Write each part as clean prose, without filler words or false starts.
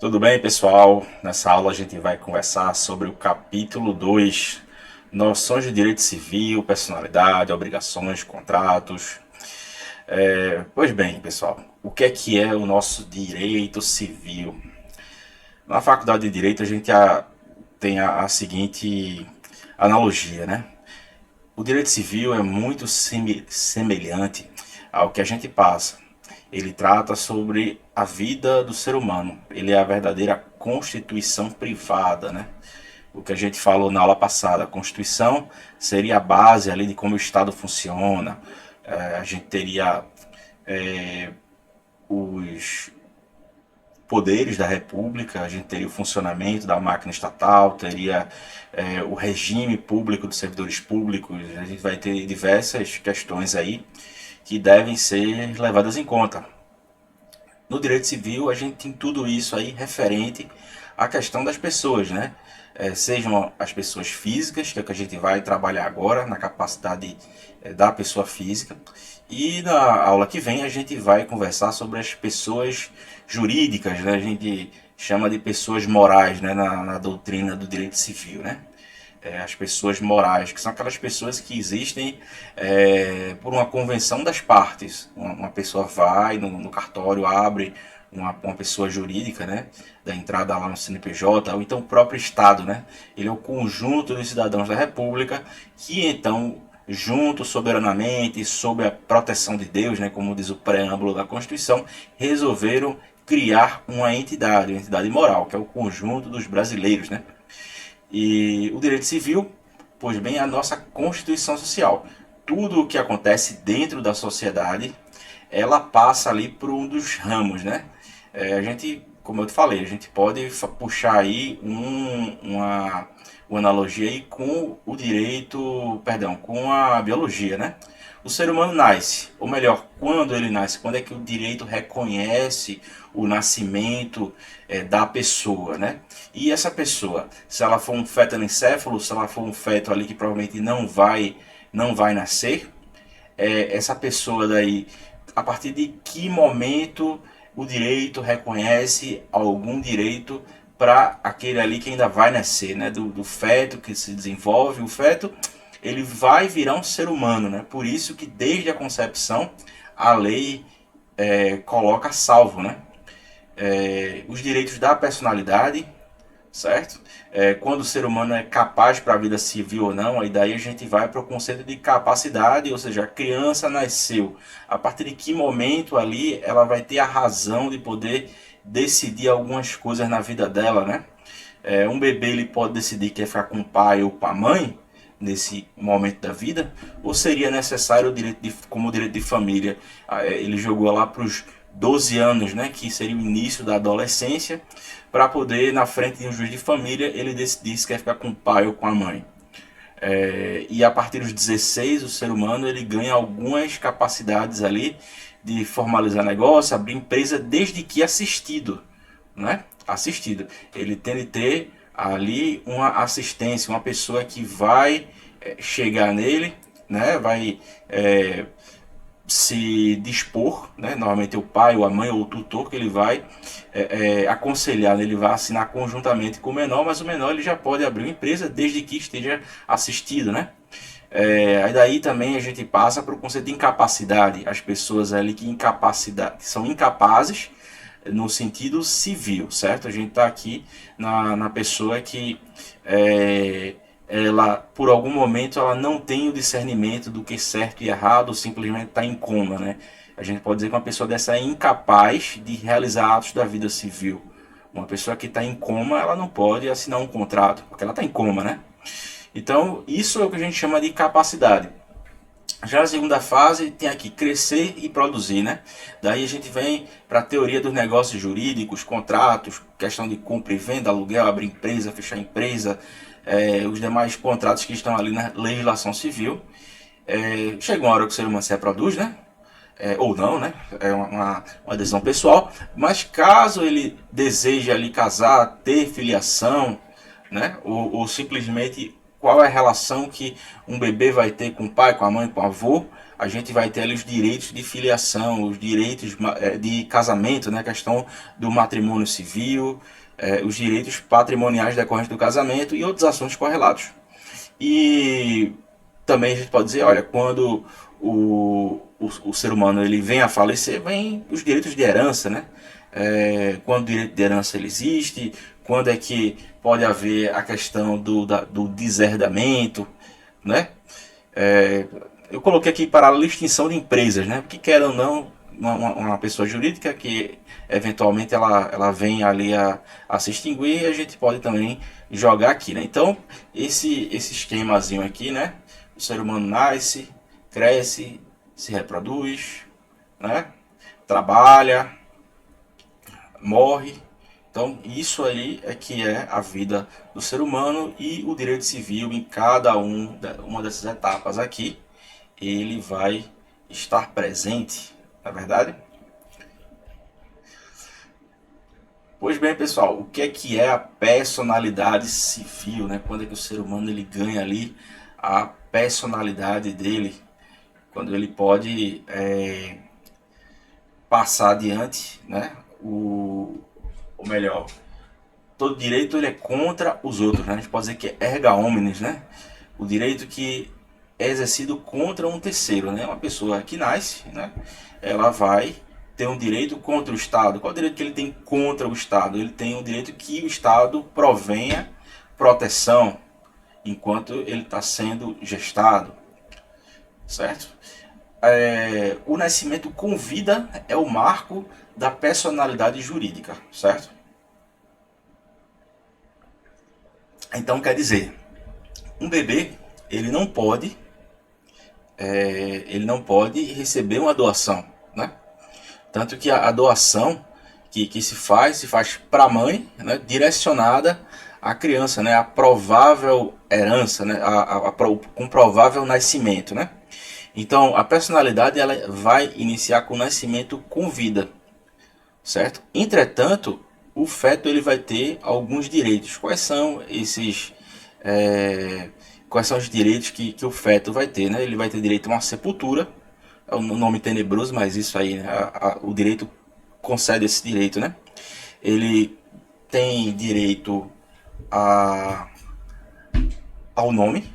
Tudo bem, pessoal? Nessa aula a gente vai conversar sobre o capítulo 2, noções de direito civil, personalidade, obrigações, contratos. Pois bem, pessoal, o que é o nosso direito civil? Na faculdade de Direito a gente tem a seguinte analogia, né? O direito civil é muito semelhante ao que a gente passa. Ele trata sobre a vida do ser humano. Ele é a verdadeira constituição privada, né? O que a gente falou na aula passada. A Constituição seria a base ali de como o Estado funciona. A gente teria os poderes da República, a gente teria o funcionamento da máquina estatal, teria o regime público dos servidores públicos, a gente vai ter diversas questões aí que devem ser levadas em conta. No direito civil, a gente tem tudo isso aí referente à questão das pessoas, né? Sejam as pessoas físicas, que é o que a gente vai trabalhar agora, na capacidade da pessoa física. E na aula que vem a gente vai conversar sobre as pessoas jurídicas, né? A gente chama de pessoas morais, né? Na doutrina do direito civil, né? As pessoas morais, que são aquelas pessoas que existem por uma convenção das partes. Uma pessoa vai no cartório, abre uma pessoa jurídica, né, da entrada lá no CNPJ, ou então o próprio Estado, né, ele é o conjunto dos cidadãos da República que então, junto soberanamente, sob a proteção de Deus, né, como diz o preâmbulo da Constituição, resolveram criar uma entidade moral, que é o conjunto dos brasileiros, né. E o direito civil, pois bem, é a nossa constituição social. Tudo o que acontece dentro da sociedade, ela passa ali por um dos ramos, né? A gente, como eu te falei, a gente pode puxar aí uma analogia aí com o direito, perdão, com a biologia, né? O ser humano nasce, ou melhor, quando ele nasce, quando é que o direito reconhece o nascimento da pessoa, né? E essa pessoa, se ela for um feto anencéfalo, se ela for um feto ali que provavelmente não vai nascer, essa pessoa daí, a partir de que momento o direito reconhece algum direito para aquele ali que ainda vai nascer, né? Do feto que se desenvolve, o feto ele vai virar um ser humano, né? Por isso que desde a concepção a lei coloca salvo, né? Os direitos da personalidade, certo? Quando o ser humano é capaz para a vida civil ou não, aí daí a gente vai para o conceito de capacidade, ou seja, a criança nasceu. A partir de que momento ali ela vai ter a razão de poder decidir algumas coisas na vida dela, né? Um bebê ele pode decidir que quer ficar com o pai ou com a mãe nesse momento da vida, ou seria necessário o direito como o direito de família, ele jogou lá para os 12 anos, né, que seria o início da adolescência, para poder, na frente de um juiz de família, ele decidir se quer ficar com o pai ou com a mãe. E a partir dos 16, o ser humano ele ganha algumas capacidades ali de formalizar negócio, abrir empresa, desde que assistido, né? Assistido. Ele tem de ter ali uma assistência, uma pessoa que vai chegar nele, né? Vai se dispor, né? Normalmente é o pai ou a mãe ou o tutor que ele vai aconselhar, né? Ele vai assinar conjuntamente com o menor, mas o menor ele já pode abrir uma empresa desde que esteja assistido, né? Aí daí também a gente passa para o conceito de incapacidade, as pessoas ali que são incapazes no sentido civil, certo? A gente está aqui na pessoa que ela, por algum momento, ela não tem o discernimento do que é certo e errado, ou simplesmente está em coma, né? A gente pode dizer que uma pessoa dessa é incapaz de realizar atos da vida civil. Uma pessoa que está em coma, ela não pode assinar um contrato, porque ela está em coma, né? Então, isso é o que a gente chama de capacidade. Já a segunda fase tem aqui crescer e produzir, né? Daí a gente vem para a teoria dos negócios jurídicos, contratos, questão de compra e venda, aluguel, abrir empresa, fechar empresa, os demais contratos que estão ali na legislação civil. Chega uma hora que o ser humano se reproduz, né? Ou não, né? É uma decisão pessoal. Mas caso ele deseje ali casar, ter filiação, né? Ou simplesmente qual é a relação que um bebê vai ter com o pai, com a mãe, com o avô, a gente vai ter ali os direitos de filiação, os direitos de casamento, né, a questão do matrimônio civil, os direitos patrimoniais decorrentes do casamento e outros assuntos correlatos. E também a gente pode dizer, olha, quando o ser humano ele vem a falecer, vem os direitos de herança, né? Quando o direito de herança ele existe, quando é que pode haver a questão do deserdamento, né? Eu coloquei aqui paralelo extinção de empresas, né? Porque quer ou não, uma pessoa jurídica que eventualmente ela vem ali a se extinguir, a gente pode também jogar aqui, né? Então, esse esquemazinho aqui, né? O ser humano nasce, cresce, se reproduz, né? Trabalha, morre. Então, isso aí é que é a vida do ser humano e o direito civil em cada uma dessas etapas aqui, ele vai estar presente, na verdade? Pois bem, pessoal, o que é a personalidade civil, né? Quando é que o ser humano ele ganha ali a personalidade dele, quando ele pode passar adiante, né? O melhor, todo direito ele é contra os outros, né? A gente pode dizer que é erga omnes, né? O direito que é exercido contra um terceiro, né? Uma pessoa que nasce, né? Ela vai ter um direito contra o Estado. Qual é o direito que ele tem contra o Estado? Ele tem o direito que o Estado provenha proteção enquanto ele está sendo gestado, certo? O nascimento com vida é o marco da personalidade jurídica, certo? Então quer dizer, um bebê ele não pode receber uma doação, né? Tanto que a doação que se faz para a mãe, né, direcionada à criança, né, a provável herança, né, com provável nascimento, né? Então a personalidade ela vai iniciar com o nascimento com vida, certo? Entretanto, o feto ele vai ter alguns direitos. Quais são esses? é, Quais são os direitos que o feto vai ter, né? Ele vai ter direito a uma sepultura, é um nome tenebroso, mas isso aí, né? O direito concede esse direito, né? Ele tem direito a, ao nome,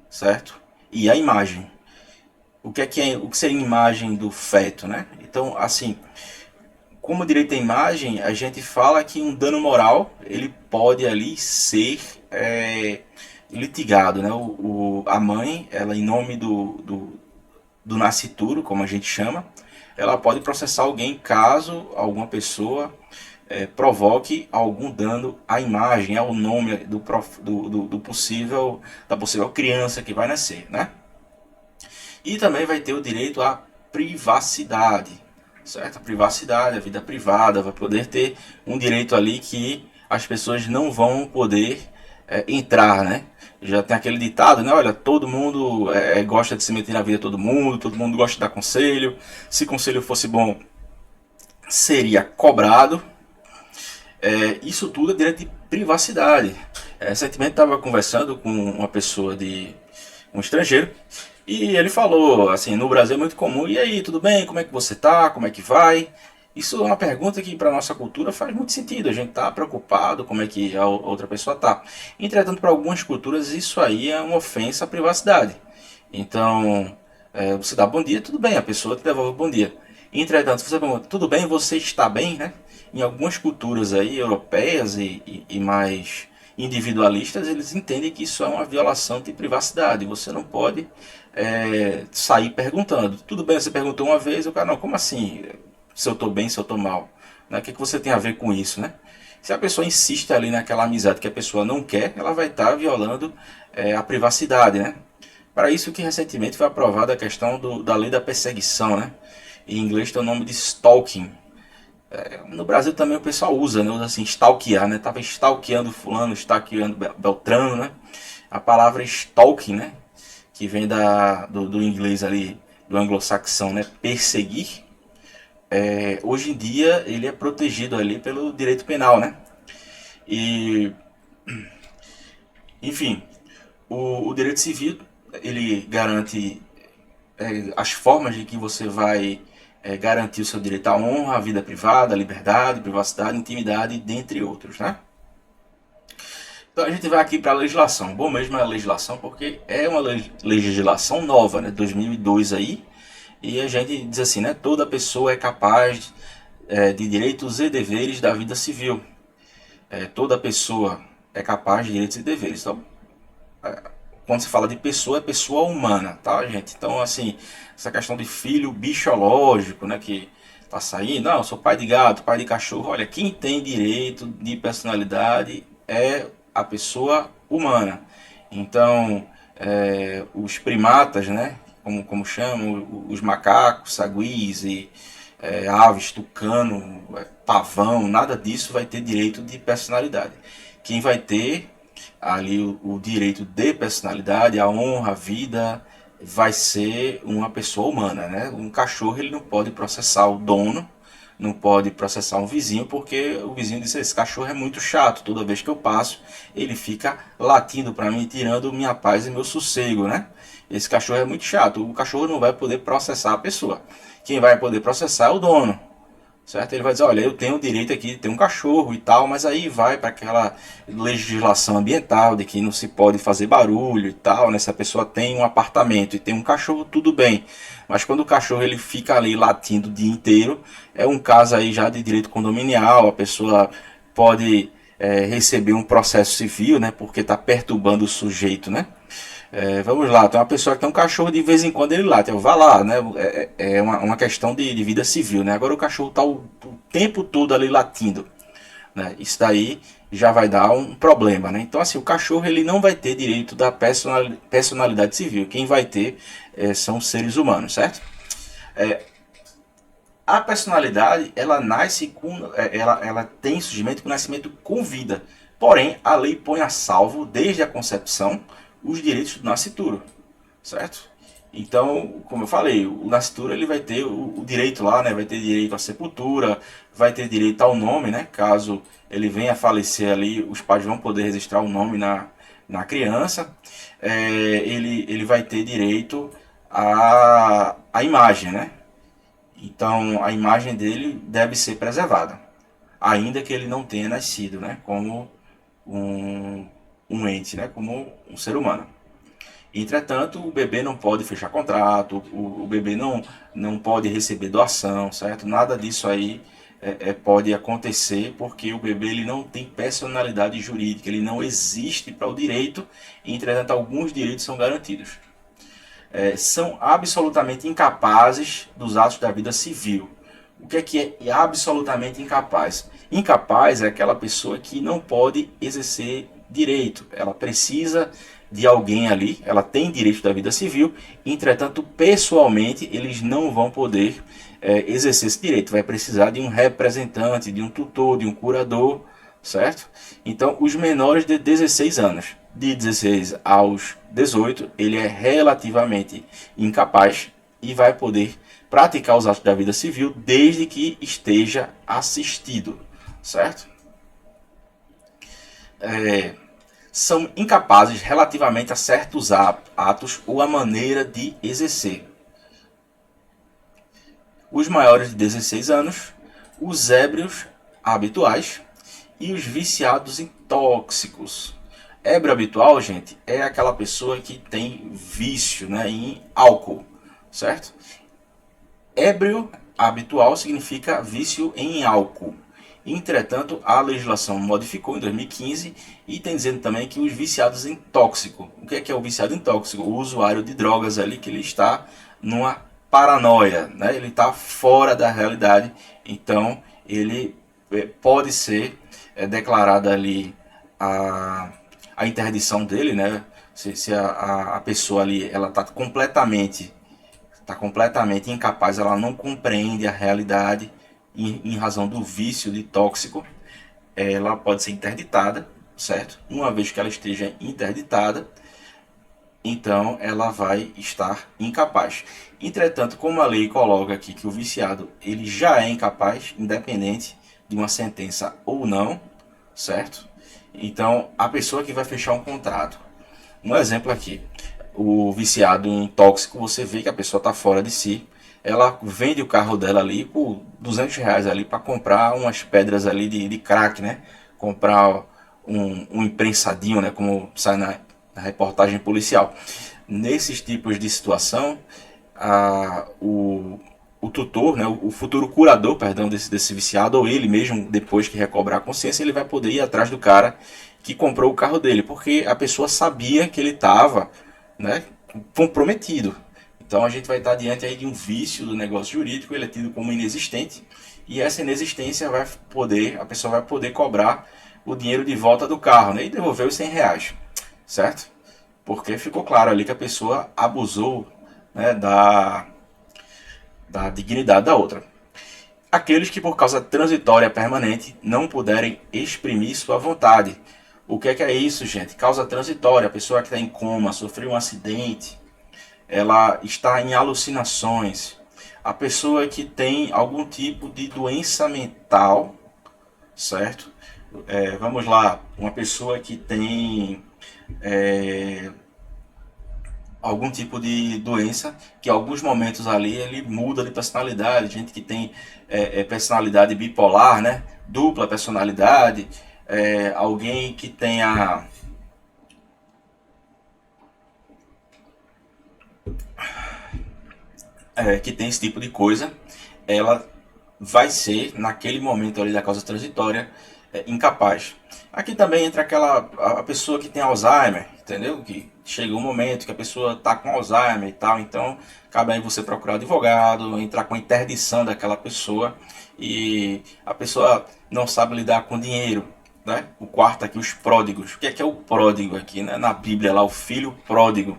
certo? E à imagem. O que seria a imagem do feto, né? Então, assim, como direito à imagem, a gente fala que um dano moral ele pode ali ser litigado, né? A mãe, ela em nome do nascituro, como a gente chama, ela pode processar alguém caso alguma pessoa provoque algum dano à imagem, ao nome do possível, da possível criança que vai nascer, né? E também vai ter o direito à privacidade, certo? A privacidade, a vida privada, vai poder ter um direito ali que as pessoas não vão poder entrar, né? Já tem aquele ditado, né? Olha, todo mundo gosta de se meter na vida de todo mundo gosta de dar conselho. Se conselho fosse bom, seria cobrado. Isso tudo é direito de privacidade. Recentemente estava conversando com uma pessoa de um estrangeiro e ele falou assim, no Brasil é muito comum, e aí, tudo bem? Como é que você tá? Como é que vai? Isso é uma pergunta que para nossa cultura faz muito sentido. A gente tá preocupado como é que a outra pessoa tá. Entretanto, para algumas culturas isso aí é uma ofensa à privacidade. Então, você dá bom dia, tudo bem, a pessoa te devolve bom dia. Entretanto, você pergunta, tudo bem, você está bem, né? Em algumas culturas aí, europeias e mais individualistas, eles entendem que isso é uma violação de privacidade. Você não pode sair perguntando. Tudo bem, você perguntou uma vez, o cara, não, como assim? Se eu estou bem, se eu estou mal? Né? O que você tem a ver com isso, né? Se a pessoa insiste ali naquela amizade que a pessoa não quer, ela vai estar violando a privacidade, né? Para isso que recentemente foi aprovada a questão da lei da perseguição, né? Em inglês tem o nome de stalking. No Brasil também o pessoal usa, né? Usa assim, stalkear, né? Tava stalkeando fulano, stalkeando Beltrano, né? A palavra stalking, né? Que vem do inglês ali, do anglo-saxão, né? Perseguir. Hoje em dia ele é protegido ali pelo direito penal, né? E, enfim, O direito civil, ele garante as formas de que você vai garantir o seu direito à honra, à vida privada, à liberdade, privacidade, intimidade, dentre outros, né? Então a gente vai aqui para a legislação. Bom mesmo é a legislação porque é uma legislação nova, né? 2002 aí. E a gente diz assim, né? Toda pessoa é capaz de direitos e deveres da vida civil. Toda pessoa é capaz de direitos e deveres. Então, quando se fala de pessoa, é pessoa humana, tá, gente? Então, assim, essa questão de filho biológico, né? Que tá saindo, não, eu sou pai de gato, pai de cachorro. Olha, quem tem direito de personalidade é a pessoa humana. Então, os primatas, né? Como chamam, os macacos, saguis e aves, tucano, pavão, nada disso vai ter direito de personalidade. Quem vai ter ali o direito de personalidade, a honra, a vida, vai ser uma pessoa humana, né? Um cachorro ele não pode processar o dono, não pode processar um vizinho, porque o vizinho disse, esse cachorro é muito chato, toda vez que eu passo, ele fica latindo para mim, tirando minha paz e meu sossego, né? Esse cachorro é muito chato, o cachorro não vai poder processar a pessoa. Quem vai poder processar é o dono, certo? Ele vai dizer, olha, eu tenho o direito aqui de ter um cachorro e tal, mas aí vai para aquela legislação ambiental de que não se pode fazer barulho e tal, né? Se a pessoa tem um apartamento e tem um cachorro, tudo bem. Mas quando o cachorro ele fica ali latindo o dia inteiro, é um caso aí já de direito condominial, a pessoa pode receber um processo civil, né? Porque está perturbando o sujeito, né? Vamos lá, tem uma pessoa que tem um cachorro, de vez em quando ele late, eu vá lá, né? É uma questão de vida civil, né? Agora o cachorro está o tempo todo ali latindo, né? Isso daí já vai dar um problema, né? Então assim, o cachorro ele não vai ter direito da personalidade civil, quem vai ter são os seres humanos, certo? A personalidade ela nasce com, ela tem surgimento com nascimento com vida, porém a lei põe a salvo desde a concepção os direitos do nascituro, certo? Então, como eu falei, o nascituro ele vai ter o direito lá, né? Vai ter direito à sepultura, vai ter direito ao nome, né? Caso ele venha a falecer ali, os pais vão poder registrar o nome na criança. Ele vai ter direito à imagem, né? Então, a imagem dele deve ser preservada, ainda que ele não tenha nascido, né? Como um ente, né? Como um ser humano. Entretanto, o bebê não pode fechar contrato, o bebê não pode receber doação, certo? Nada disso aí pode acontecer porque o bebê ele não tem personalidade jurídica, ele não existe para o direito, entretanto, alguns direitos são garantidos. São absolutamente incapazes dos atos da vida civil. O que é absolutamente incapaz? Incapaz é aquela pessoa que não pode exercer direito. Ela precisa de alguém ali, ela tem direito da vida civil, entretanto, pessoalmente, eles não vão poder exercer esse direito. Vai precisar de um representante, de um tutor, de um curador, certo? Então, os menores de 16 anos, de 16 aos 18, ele é relativamente incapaz e vai poder praticar os atos da vida civil desde que esteja assistido, certo? São incapazes relativamente a certos atos ou a maneira de exercer. Os maiores de 16 anos, os ébrios habituais e os viciados em tóxicos. Ébrio habitual, gente, é aquela pessoa que tem vício, né, em álcool, certo? Ébrio habitual significa vício em álcool. Entretanto, a legislação modificou em 2015 e tem dizendo também que os viciados em tóxico. O que é o viciado em tóxico? O usuário de drogas ali que ele está numa paranoia, né? Ele está fora da realidade, então ele pode ser declarada ali a interdição dele, né? Se a pessoa ali ela está completamente incapaz, ela não compreende a realidade em razão do vício de tóxico, ela pode ser interditada, certo? Uma vez que ela esteja interditada, então ela vai estar incapaz. Entretanto, como a lei coloca aqui que o viciado ele já é incapaz, independente de uma sentença ou não, certo? Então, a pessoa que vai fechar um contrato Um exemplo aqui, o viciado em tóxico, você vê que a pessoa está fora de si, ela vende o carro dela ali por R$ 200 ali para comprar umas pedras ali de crack, né? Comprar um imprensadinho, né? Como sai na reportagem policial. Nesses tipos de situação, o tutor, né, o futuro curador, perdão, desse viciado, ou ele mesmo, depois que recobrar a consciência, ele vai poder ir atrás do cara que comprou o carro dele, porque a pessoa sabia que ele estava, né, comprometido. Então a gente vai estar diante aí de um vício do negócio jurídico, ele é tido como inexistente, e essa inexistência vai poder, a pessoa vai poder cobrar o dinheiro de volta do carro, né, e devolver os R$ 100, certo? Porque ficou claro ali que a pessoa abusou, né, da dignidade da outra. Aqueles que por causa transitória permanente não puderem exprimir sua vontade. O que é isso, gente? Causa transitória, a pessoa que está em coma, sofreu um acidente, ela está em alucinações. A pessoa que tem algum tipo de doença mental, certo? Vamos lá, uma pessoa que tem algum tipo de doença, que em alguns momentos ali ele muda de personalidade, gente que tem personalidade bipolar, né? Dupla personalidade, alguém que tenha que tem esse tipo de coisa, ela vai ser, naquele momento ali da causa transitória, incapaz. Aqui também entra a pessoa que tem Alzheimer, entendeu? Que chega um momento que a pessoa está com Alzheimer e tal, então cabe aí você procurar advogado, entrar com a interdição daquela pessoa e a pessoa não sabe lidar com dinheiro. Né? O quarto aqui, os pródigos. O que é o pródigo aqui? Né? Na Bíblia lá, o filho pródigo.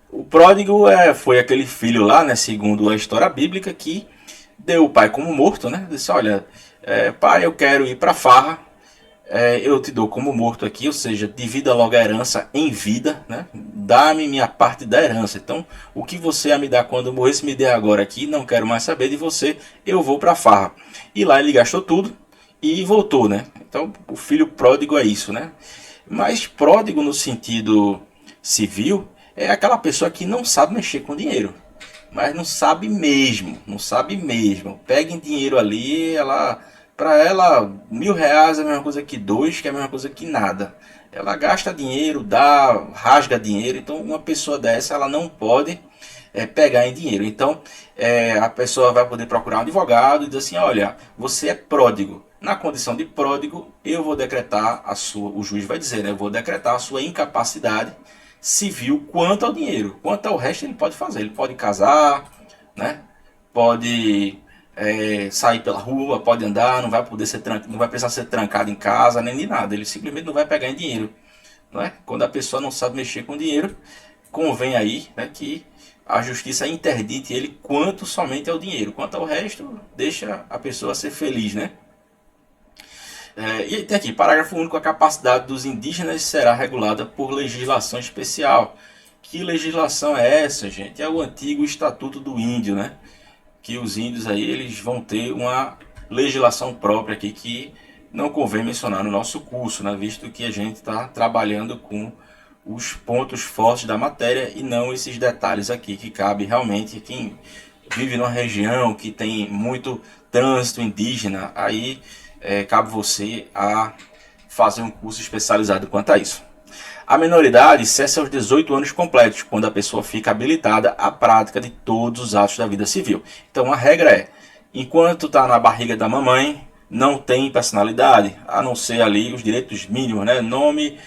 O pródigo foi aquele filho lá, né, segundo a história bíblica, que deu o pai como morto, né? Disse, olha, pai, eu quero ir para farra, eu te dou como morto aqui, ou seja, divida logo a herança em vida, né? Dá-me minha parte da herança. Então, o que você ia me dar quando eu morrer, se me der agora aqui, não quero mais saber de você, eu vou para farra. E lá ele gastou tudo e voltou, né? Então, o filho pródigo é isso, né? Mas pródigo no sentido civil é aquela pessoa que não sabe mexer com dinheiro. Mas não sabe mesmo, não sabe mesmo. Pega em dinheiro ali, para ela, R$ 1.000 é a mesma coisa que dois, que é a mesma coisa que nada. Ela gasta dinheiro, dá, rasga dinheiro. Então, uma pessoa dessa, ela não pode pegar em dinheiro. Então, a pessoa vai poder procurar um advogado e dizer assim: olha, você é pródigo. Na condição de pródigo, eu vou decretar a sua, o juiz vai dizer, né? Eu vou decretar a sua incapacidade civil quanto ao dinheiro. Quanto ao resto, ele pode fazer. Ele pode casar, né? Pode sair pela rua, pode andar, não vai poder ser não vai precisar ser trancado em casa, nem de nada. Ele simplesmente não vai pegar em dinheiro. Não é? Quando a pessoa não sabe mexer com dinheiro, convém aí, né, que a justiça interdite ele quanto somente ao dinheiro. Quanto ao resto, deixa a pessoa ser feliz, né? E tem aqui, parágrafo único, a capacidade dos indígenas será regulada por legislação especial. Que legislação é essa, gente? É o antigo Estatuto do Índio, né? Que os índios aí, eles vão ter uma legislação própria aqui que não convém mencionar no nosso curso, né? Visto que a gente está trabalhando com os pontos fortes da matéria e não esses detalhes aqui, que cabe realmente quem vive numa região que tem muito trânsito indígena, aí cabe você a fazer um curso especializado quanto a isso. A minoridade cessa aos 18 anos completos, quando a pessoa fica habilitada à prática de todos os atos da vida civil. Então a regra é, enquanto está na barriga da mamãe, não tem personalidade, a não ser ali os direitos mínimos, né? Nome,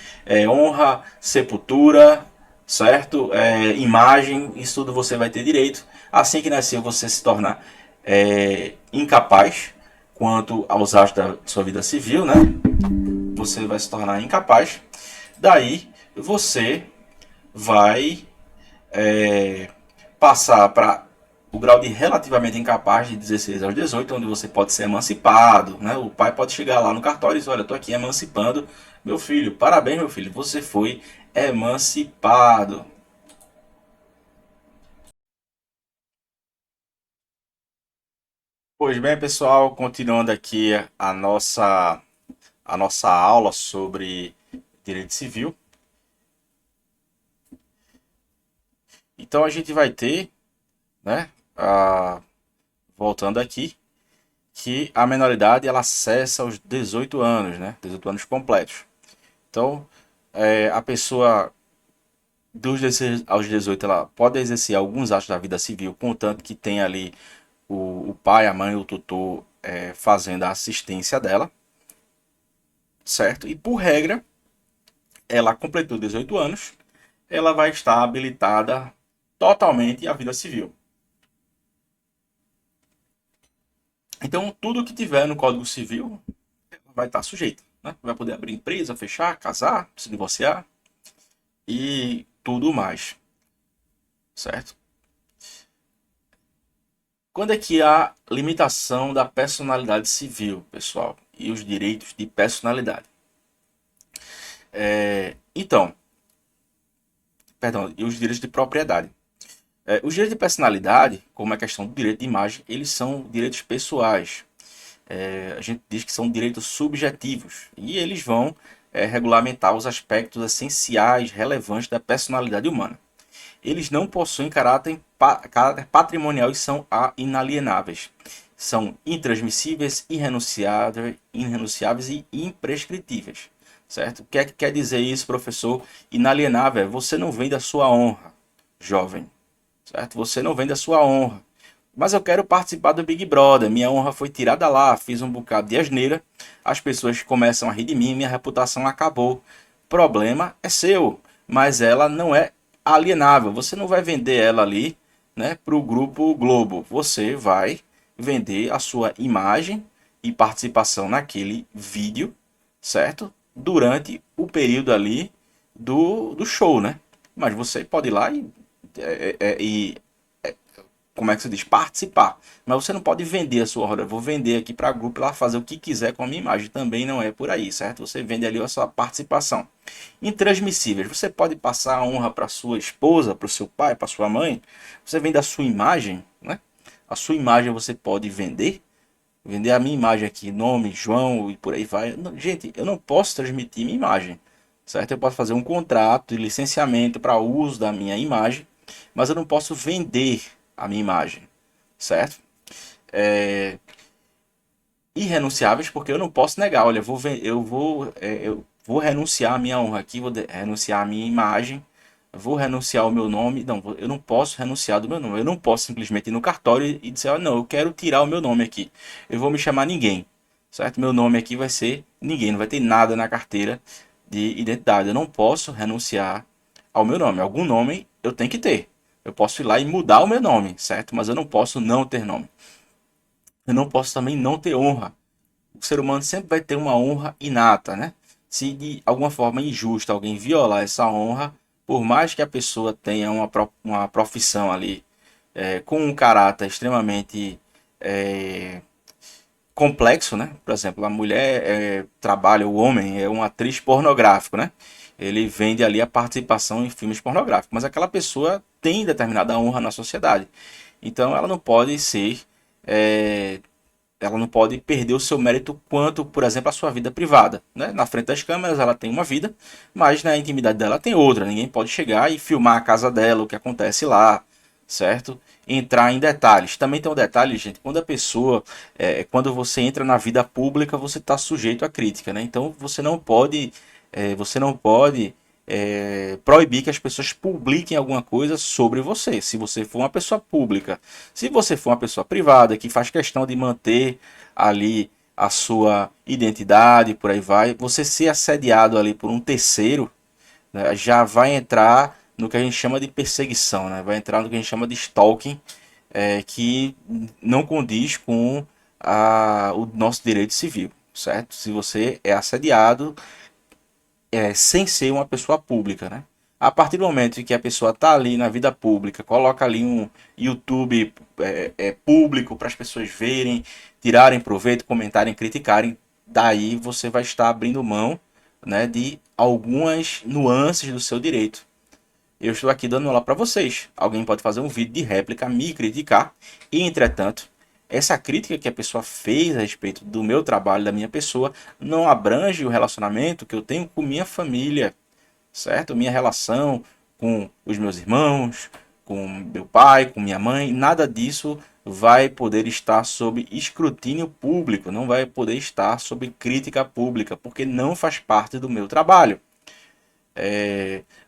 honra, sepultura, certo? Imagem, isso tudo você vai ter direito. Assim que nasceu, você se torna incapaz quanto aos atos da sua vida civil, né? Você vai se tornar incapaz. Daí você vai passar para o grau de relativamente incapaz de 16 aos 18, onde você pode ser emancipado, né? O pai pode chegar lá no cartório e dizer, olha, estou aqui emancipando meu filho. Parabéns, meu filho, você foi emancipado. Pois bem, pessoal, continuando aqui a nossa aula sobre direito civil. Então a gente vai ter, né, voltando aqui, que a menoridade ela cessa aos 18 anos, né, 18 anos completos. Então, a pessoa dos 16 aos 18 ela pode exercer alguns atos da vida civil, contanto que tenha ali o pai, a mãe, o tutor fazendo a assistência dela, certo? E por regra, ela completou 18 anos, ela vai estar habilitada totalmente à vida civil. Então, tudo que tiver no Código Civil vai estar sujeito, né? Vai poder abrir empresa, fechar, casar, se divorciar e tudo mais, certo? Quando é que há limitação da personalidade civil, pessoal, e os direitos de personalidade? Então, perdão, e os direitos de propriedade. Os direitos de personalidade, como a questão do direito de imagem, eles são direitos pessoais. A gente diz que são direitos subjetivos e eles vão regulamentar os aspectos essenciais, relevantes da personalidade humana. Eles não possuem caráter patrimonial e são inalienáveis. São intransmissíveis, irrenunciáveis e imprescritíveis. Certo? O que é que quer dizer isso, professor? Inalienável, você não vende a sua honra, jovem. Certo? Você não vende a sua honra. Mas eu quero participar do Big Brother. Minha honra foi tirada lá, fiz um bocado de asneira. As pessoas começam a rir de mim, minha reputação acabou. Problema é seu, mas ela não é alienável. Você não vai vender ela ali, né, para o grupo Globo. Você vai vender a sua imagem e participação naquele vídeo, certo? Durante o período ali do show, né? Mas você pode ir lá e como é que se diz, participar. Mas você não pode vender a sua honra. Eu vou vender aqui para a grupo lá fazer o que quiser com a minha imagem. Também não é por aí, certo? Você vende ali a sua participação. Intransmissíveis. Você pode passar a honra para sua esposa, para o seu pai, para sua mãe. Você vende a sua imagem, né? A sua imagem você pode vender. Vender a minha imagem aqui, nome, João e por aí vai. Gente, eu não posso transmitir minha imagem, certo? Eu posso fazer um contrato de licenciamento para uso da minha imagem, mas eu não posso vender a minha imagem, certo? É, irrenunciáveis, porque eu não posso negar, olha, eu vou renunciar à minha honra aqui, renunciar à minha imagem, vou renunciar ao meu nome, não, eu não posso renunciar do meu nome, eu não posso simplesmente ir no cartório e dizer, não, eu quero tirar o meu nome aqui, eu vou me chamar ninguém, certo? Meu nome aqui vai ser ninguém, não vai ter nada na carteira de identidade, eu não posso renunciar ao meu nome, algum nome eu tenho que ter. Eu posso ir lá e mudar o meu nome, certo? Mas eu não posso não ter nome. Eu não posso também não ter honra. O ser humano sempre vai ter uma honra inata, né? Se de alguma forma injusta alguém violar essa honra, por mais que a pessoa tenha uma profissão ali com um caráter extremamente é, complexo, né? Por exemplo, a mulher trabalha, o homem é uma atriz pornográfica, né? Ele vende ali a participação em filmes pornográficos, mas aquela pessoa tem determinada honra na sociedade. Então ela não pode ser, é, ela não pode perder o seu mérito quanto, por exemplo, a sua vida privada, né? Na frente das câmeras ela tem uma vida, mas na intimidade dela tem outra. Ninguém pode chegar e filmar a casa dela, o que acontece lá, certo? Entrar em detalhes. Também tem um detalhe, gente, quando a pessoa, quando você entra na vida pública, você está sujeito à crítica, né? Então você não pode proibir que as pessoas publiquem alguma coisa sobre você. Se você for uma pessoa pública, se você for uma pessoa privada que faz questão de manter ali a sua identidade, por aí vai, você ser assediado ali por um terceiro, né, já vai entrar no que a gente chama de perseguição, né? Vai entrar no que a gente chama de stalking, que não condiz com o nosso direito civil, certo? Se você é assediado sem ser uma pessoa pública, né? A partir do momento em que a pessoa está ali na vida pública, coloca ali um YouTube público para as pessoas verem, tirarem proveito, comentarem, criticarem, daí você vai estar abrindo mão, né, de algumas nuances do seu direito. Eu estou aqui dando aula para vocês. Alguém pode fazer um vídeo de réplica, me criticar, e entretanto, essa crítica que a pessoa fez a respeito do meu trabalho, da minha pessoa, não abrange o relacionamento que eu tenho com minha família, certo? Minha relação com os meus irmãos, com meu pai, com minha mãe, nada disso vai poder estar sob escrutínio público, não vai poder estar sob crítica pública, porque não faz parte do meu trabalho.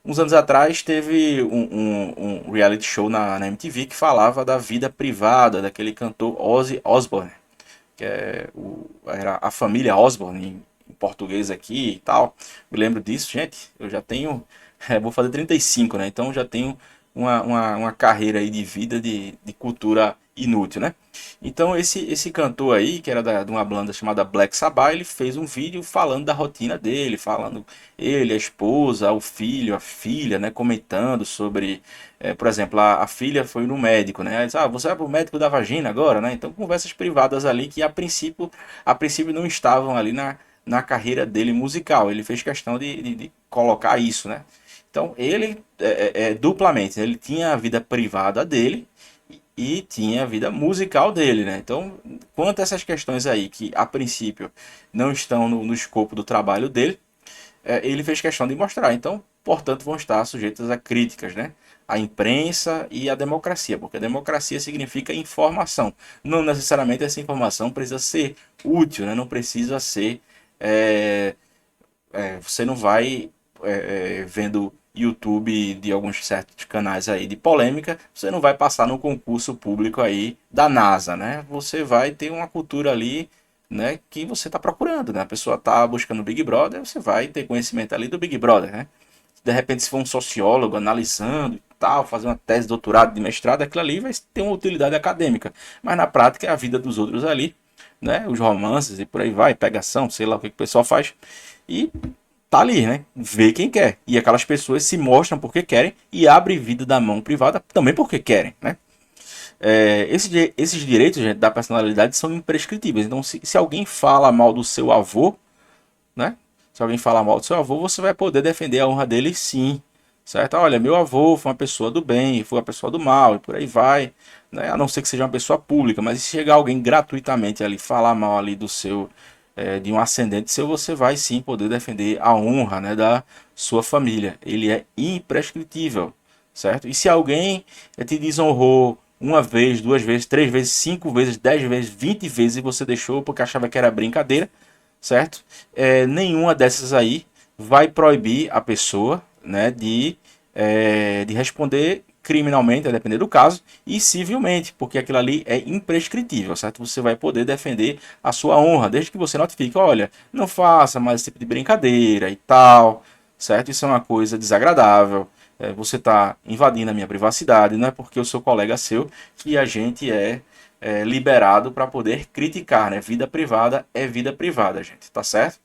Uns anos atrás teve um reality show na MTV que falava da vida privada daquele cantor Ozzy Osbourne, que era a família Osbourne em português aqui e tal. Me lembro disso, gente. Eu já tenho, vou fazer 35, né? Então já tenho uma carreira aí de vida de cultura inútil, né? Então esse cantor aí, que era de uma banda chamada Black Sabbath, ele fez um vídeo falando da rotina dele, falando ele, a esposa, o filho, a filha, né? Comentando sobre, por exemplo, a filha foi no médico, né? Aí diz, você vai pro médico da vagina agora, né? Então conversas privadas ali que a princípio não estavam ali na carreira dele musical. Ele fez questão de colocar isso, né? Então ele duplamente, ele tinha a vida privada dele e tinha a vida musical dele, né? Então, quanto a essas questões aí que a princípio não estão no escopo do trabalho dele, ele fez questão de mostrar. Então, portanto, vão estar sujeitas a críticas, né? A imprensa e a democracia, porque a democracia significa informação. Não necessariamente essa informação precisa ser útil, né? Não precisa ser. Você não vai vendo YouTube de alguns certos canais aí de polêmica, você não vai passar no concurso público aí da NASA, né? Você vai ter uma cultura ali, né, que você está procurando, né? A pessoa está buscando Big Brother, você vai ter conhecimento ali do Big Brother, né? De repente, se for um sociólogo analisando e tal, fazer uma tese de doutorado, de mestrado, aquilo ali vai ter uma utilidade acadêmica. Mas na prática é a vida dos outros ali, né? Os romances e por aí vai, pegação, sei lá o que o pessoal faz. E tá ali, né? Vê quem quer. E aquelas pessoas se mostram porque querem e abrem vida da mão privada também porque querem, né? Esses direitos, gente, da personalidade são imprescritíveis. Então, se alguém fala mal do seu avô, né? Se alguém falar mal do seu avô, você vai poder defender a honra dele, sim, certo? Olha, meu avô foi uma pessoa do bem, foi uma pessoa do mal, e por aí vai, né? A não ser que seja uma pessoa pública, mas se chegar alguém gratuitamente ali, falar mal ali do seu, de um ascendente seu, você vai sim poder defender a honra, né, da sua família. Ele é imprescritível, certo? E se alguém te desonrou uma vez, duas vezes, três vezes, 5 vezes, 10 vezes, 20 vezes e você deixou porque achava que era brincadeira, certo? Nenhuma dessas aí vai proibir a pessoa, né, de responder criminalmente, a depender do caso, e civilmente, porque aquilo ali é imprescritível, certo? Você vai poder defender a sua honra, desde que você notifique, olha, não faça mais esse tipo de brincadeira e tal, certo? Isso é uma coisa desagradável, você está invadindo a minha privacidade, não é porque eu sou colega seu que a gente liberado para poder criticar, né? Vida privada é vida privada, gente, tá certo?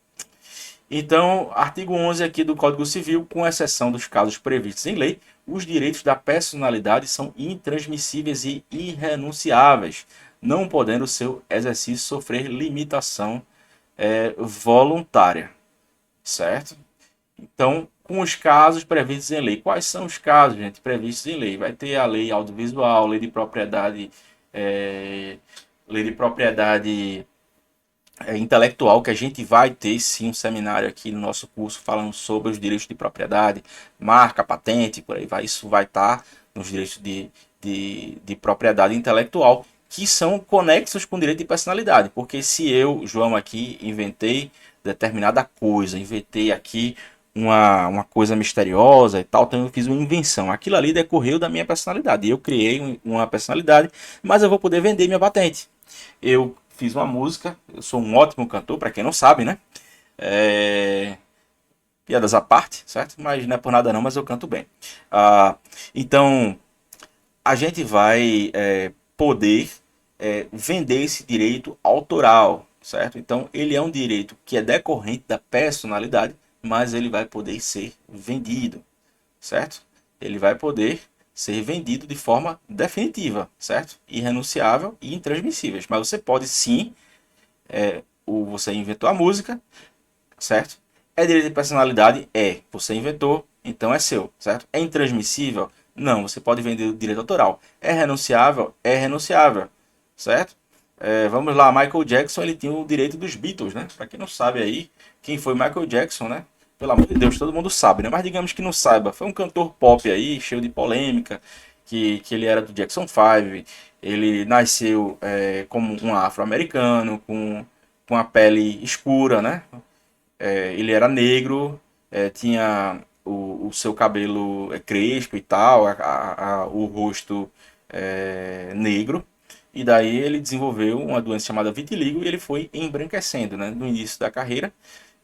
Então, artigo 11 aqui do Código Civil, com exceção dos casos previstos em lei, os direitos da personalidade são intransmissíveis e irrenunciáveis, não podendo seu exercício sofrer limitação voluntária, certo? Então, com os casos previstos em lei. Quais são os casos, gente, previstos em lei? Vai ter a lei audiovisual, é, lei de propriedade intelectual, que a gente vai ter sim um seminário aqui no nosso curso falando sobre os direitos de propriedade, marca, patente, por aí vai. Isso vai estar nos direitos de propriedade intelectual, que são conexos com o direito de personalidade. Porque se eu, João, aqui inventei determinada coisa, inventei aqui uma coisa misteriosa e tal, então eu fiz uma invenção. Aquilo ali decorreu da minha personalidade. Eu criei uma personalidade, mas eu vou poder vender minha patente. Eu fiz uma música, eu sou um ótimo cantor, para quem não sabe, né? Piadas à parte, certo? Mas não é por nada não, mas eu canto bem. Então, a gente vai poder vender esse direito autoral, certo? Então, ele é um direito que é decorrente da personalidade, mas ele vai poder ser vendido, certo? Ele vai poder ser vendido de forma definitiva, certo? Irrenunciável e intransmissíveis. Mas você pode sim, você inventou a música, certo? É direito de personalidade? Você inventou, então é seu, certo? É intransmissível? Não, você pode vender o direito autoral. É renunciável? É renunciável, certo? Vamos lá, Michael Jackson, ele tinha o direito dos Beatles, né? Para quem não sabe aí, quem foi Michael Jackson, né? Pelo amor de Deus, todo mundo sabe, né? Mas digamos que não saiba. Foi um cantor pop aí, cheio de polêmica que ele era do Jackson 5, ele nasceu como um afro-americano, com a pele escura, né? Ele era negro, tinha o seu cabelo crespo e tal, o rosto negro. E daí ele desenvolveu uma doença chamada vitiligo e ele foi embranquecendo, né? No início da carreira,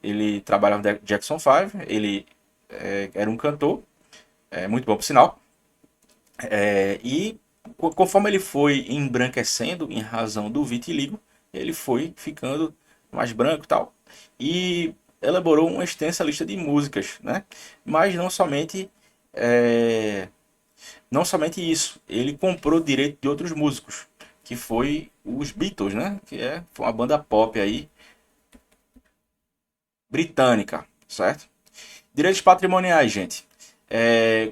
ele trabalhava no Jackson 5, ele era um cantor, muito bom por sinal. E conforme ele foi embranquecendo em razão do vitiligo, ele foi ficando mais branco e tal. E elaborou uma extensa lista de músicas, né? Mas não somente isso, ele comprou direito de outros músicos, que foi os Beatles, né? Foi uma banda pop aí britânica, certo? Direitos patrimoniais, gente.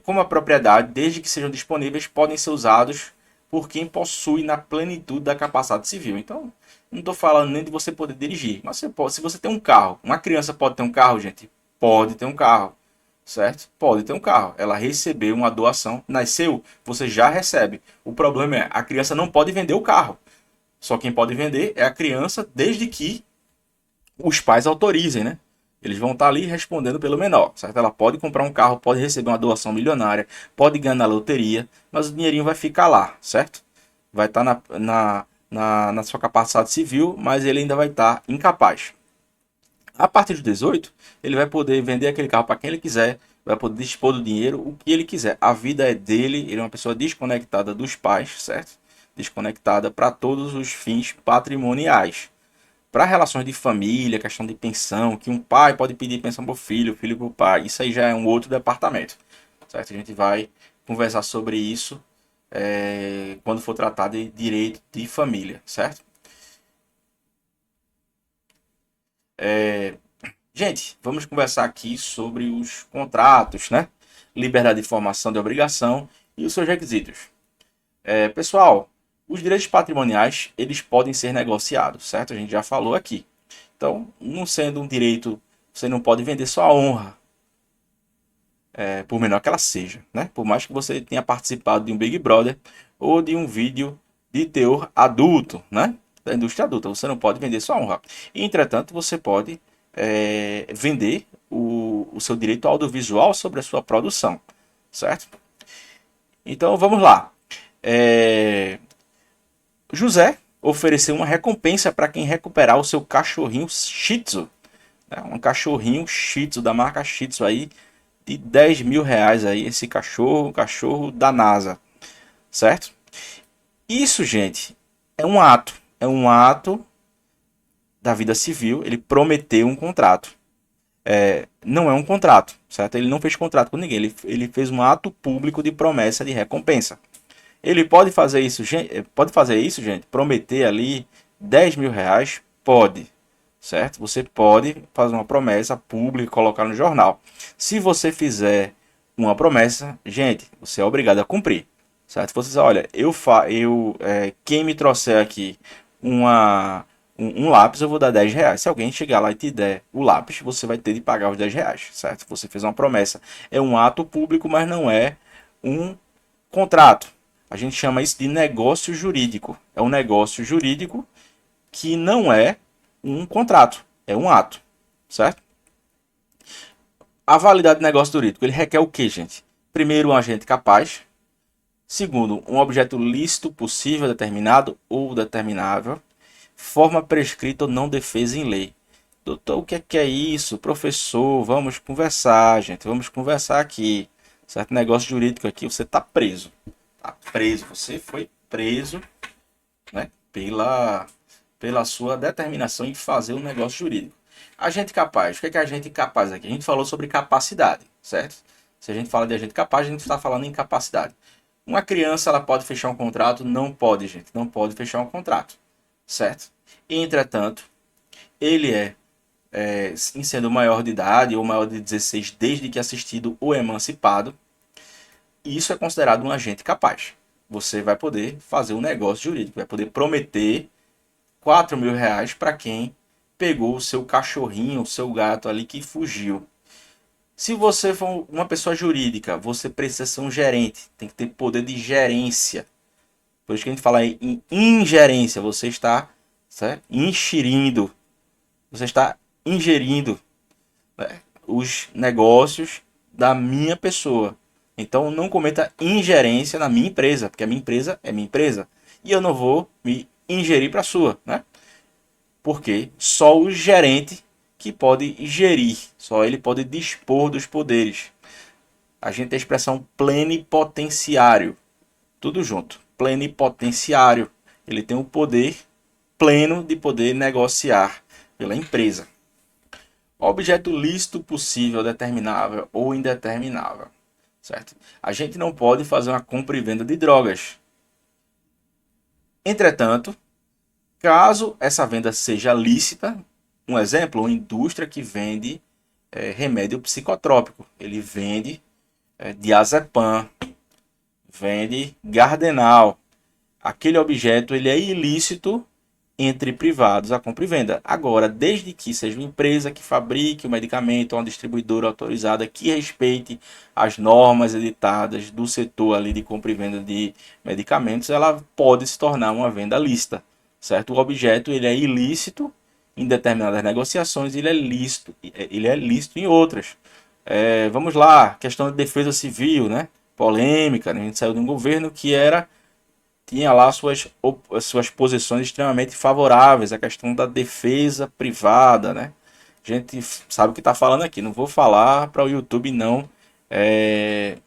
Como a propriedade, desde que sejam disponíveis, podem ser usados por quem possui na plenitude da capacidade civil. Então, não estou falando nem de você poder dirigir, mas você pode, se você tem um carro, uma criança pode ter um carro, gente? Pode ter um carro, certo? Pode ter um carro. Ela recebeu uma doação, nasceu, você já recebe. O problema é, a criança não pode vender o carro. Só quem pode vender é a criança, desde que os pais autorizem, né? Eles vão estar ali respondendo pelo menor, certo? Ela pode comprar um carro, pode receber uma doação milionária, pode ganhar na loteria, mas o dinheirinho vai ficar lá, certo? Vai estar na sua capacidade civil, mas ele ainda vai estar incapaz. A partir dos 18, ele vai poder vender aquele carro para quem ele quiser, vai poder dispor do dinheiro o que ele quiser. A vida é dele, ele é uma pessoa desconectada dos pais, certo? Desconectada para todos os fins patrimoniais. Para relações de família, questão de pensão, que um pai pode pedir pensão para o filho para o pai, isso aí já é um outro departamento, certo? A gente vai conversar sobre isso quando for tratar de direito de família, certo? Gente, vamos conversar aqui sobre os contratos, né? Liberdade de informação de obrigação e os seus requisitos. Pessoal, os direitos patrimoniais, eles podem ser negociados, certo? A gente já falou aqui. Então, não sendo um direito, você não pode vender sua honra, por menor que ela seja, né? Por mais que você tenha participado de um Big Brother ou de um vídeo de teor adulto, né? Da indústria adulta, você não pode vender sua honra. Entretanto, você pode vender o seu direito audiovisual sobre a sua produção, certo? Então, vamos lá. José ofereceu uma recompensa para quem recuperar o seu cachorrinho Shih Tzu, né? Um cachorrinho Shih Tzu da marca Shih Tzu aí, de 10 mil reais aí, esse cachorro da NASA, certo? Isso, gente, é um ato da vida civil, ele prometeu um contrato. Não é um contrato, certo? Ele não fez contrato com ninguém, ele fez um ato público de promessa de recompensa. Ele pode fazer isso, gente, prometer ali 10 mil reais? Pode, certo? Você pode fazer uma promessa pública e colocar no jornal. Se você fizer uma promessa, gente, você é obrigado a cumprir, certo? Você diz, olha, quem me trouxer aqui um lápis, eu vou dar 10 reais. Se alguém chegar lá e te der o lápis, você vai ter de pagar os 10 reais, certo? Você fez uma promessa. É um ato público, mas não é um contrato. A gente chama isso de negócio jurídico. É um negócio jurídico que não é um contrato, é um ato, certo? A validade do negócio jurídico, ele requer o que, gente? Primeiro, um agente capaz. Segundo, um objeto lícito, possível, determinado ou determinável. Forma prescrita ou não defesa em lei. Doutor, o que é isso? Professor, vamos conversar, gente. Vamos conversar aqui. Certo? Negócio jurídico aqui, você está preso. Tá preso. Você foi preso, né? Pela sua determinação em fazer um negócio jurídico. Agente capaz. O que é agente capaz aqui? A gente falou sobre capacidade, certo? Se a gente fala de agente capaz, a gente está falando em capacidade. Uma criança, ela pode fechar um contrato? Não pode, gente. Não pode fechar um contrato, certo? Entretanto, ele em sendo maior de idade ou maior de 16 desde que assistido ou emancipado, isso é considerado um agente capaz. Você vai poder fazer um negócio jurídico, vai poder prometer 4 mil reais para quem pegou o seu cachorrinho, o seu gato ali que fugiu. Se você for uma pessoa jurídica, você precisa ser um gerente, tem que ter poder de gerência. Por isso que a gente fala em ingerência, você está, certo? Enxerindo, você está ingerindo, né, os negócios da minha pessoa. Então não cometa ingerência na minha empresa, porque a minha empresa é minha empresa. E eu não vou me ingerir para a sua, né? Porque só o gerente que pode gerir, só ele pode dispor dos poderes. A gente tem a expressão plenipotenciário, tudo junto. Plenipotenciário, ele tem o poder pleno de poder negociar pela empresa. Objeto lícito possível, determinável ou indeterminável, certo? A gente não pode fazer uma compra e venda de drogas. Entretanto, caso essa venda seja lícita, um exemplo, uma indústria que vende remédio psicotrópico, ele vende diazepam, vende Gardenal. Aquele objeto ele é ilícito entre privados a compra e venda. Agora, desde que seja uma empresa que fabrique o medicamento, uma distribuidora autorizada que respeite as normas editadas do setor ali de compra e venda de medicamentos, ela pode se tornar uma venda lícita, certo? O objeto ele é ilícito em determinadas negociações, ele é lícito em outras. Vamos lá, questão de defesa civil, né? Polêmica, né? A gente saiu de um governo que tinha lá suas posições extremamente favoráveis, a questão da defesa privada, né? A gente sabe o que está falando aqui, não vou falar para o YouTube não é,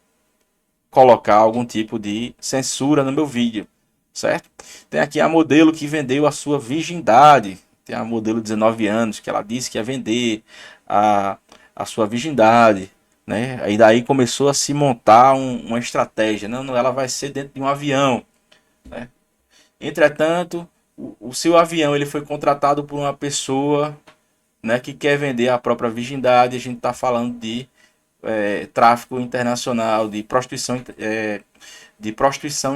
colocar algum tipo de censura no meu vídeo, certo? Tem aqui a modelo que vendeu a sua virgindade, tem a modelo de 19 anos, que ela disse que ia vender a, a sua virgindade, né? Aí daí começou a se montar uma estratégia, não, ela vai ser dentro de um avião, né? Entretanto, o seu avião ele foi contratado por uma pessoa, né, que quer vender a própria virgindade. A gente está falando de tráfico internacional, de prostituição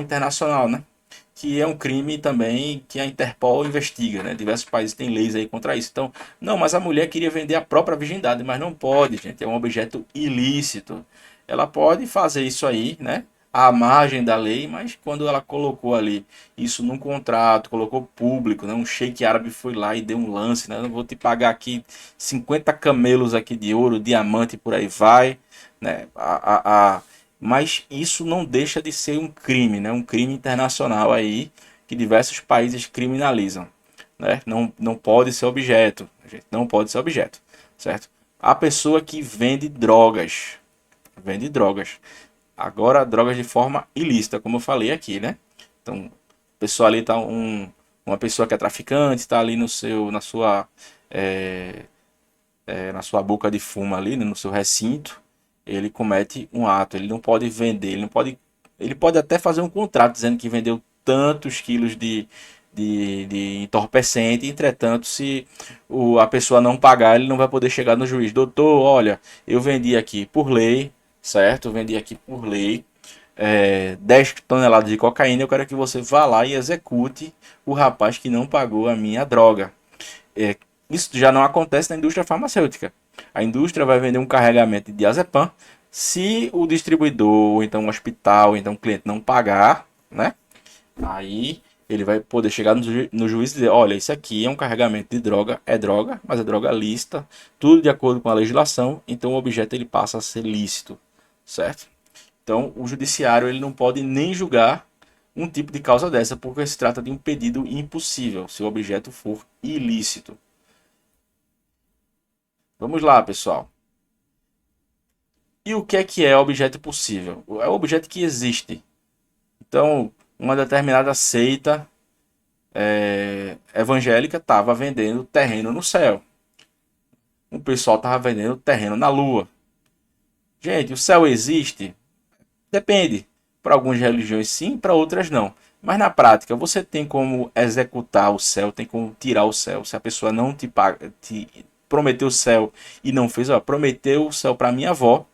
internacional, né? Que é um crime também que a Interpol investiga, né? Diversos países têm leis aí contra isso. Então, não, mas a mulher queria vender a própria virgindade, mas não pode, gente. É um objeto ilícito. Ela pode fazer isso aí, né? À margem da lei, mas quando ela colocou ali isso num contrato, colocou público, né? Um sheik árabe foi lá e deu um lance, né? Eu vou te pagar aqui 50 camelos aqui de ouro, diamante, por aí vai, né? Mas isso não deixa de ser um crime, né? Um crime internacional aí que diversos países criminalizam, né? Não pode ser objeto, gente, não pode ser objeto, certo? A pessoa que vende drogas. Agora, drogas de forma ilícita, como eu falei aqui, né? Então, a pessoa ali tá uma pessoa que é traficante, está ali é, na sua boca de fumo ali, né, no seu recinto, ele comete um ato, ele não pode vender, ele pode até fazer um contrato dizendo que vendeu tantos quilos de entorpecente, entretanto, se a pessoa não pagar, ele não vai poder chegar no juiz. Doutor, olha, eu vendi aqui por lei, certo? Eu vendi aqui por lei 10 toneladas de cocaína, eu quero que você vá lá e execute o rapaz que não pagou a minha droga. É, isso já não acontece na indústria farmacêutica. A indústria vai vender um carregamento de diazepam. Se o distribuidor, ou então o hospital, ou então o cliente não pagar, né? Aí ele vai poder chegar no juiz e dizer: olha, isso aqui é um carregamento de droga, mas é droga lícita, tudo de acordo com a legislação, então o objeto ele passa a ser lícito, certo? Então o judiciário ele não pode nem julgar um tipo de causa dessa, porque se trata de um pedido impossível, se o objeto for ilícito. Vamos lá, pessoal. E o que é objeto possível? É o objeto que existe. Então, uma determinada seita evangélica estava vendendo terreno no céu. O pessoal estava vendendo terreno na lua. Gente, o céu existe? Depende. Para algumas religiões sim, para outras não. Mas na prática, você tem como executar o céu, tem como tirar o céu. Se a pessoa não te paga, te prometeu o céu e não fez, ó, prometeu o céu para minha avó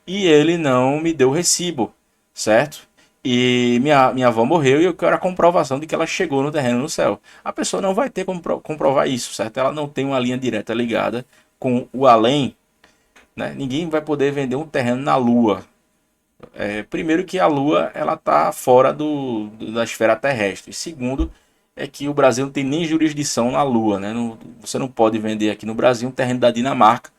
e ele não me deu o recibo, certo? E minha avó morreu e eu quero a comprovação de que ela chegou no terreno no céu. A pessoa não vai ter como comprovar isso, certo? Ela não tem uma linha direta ligada com o além, né? Ninguém vai poder vender um terreno na Lua. Primeiro que a Lua ela está fora da esfera terrestre. Segundo é que o Brasil não tem nem jurisdição na Lua, né? Você não pode vender aqui no Brasil um terreno da Dinamarca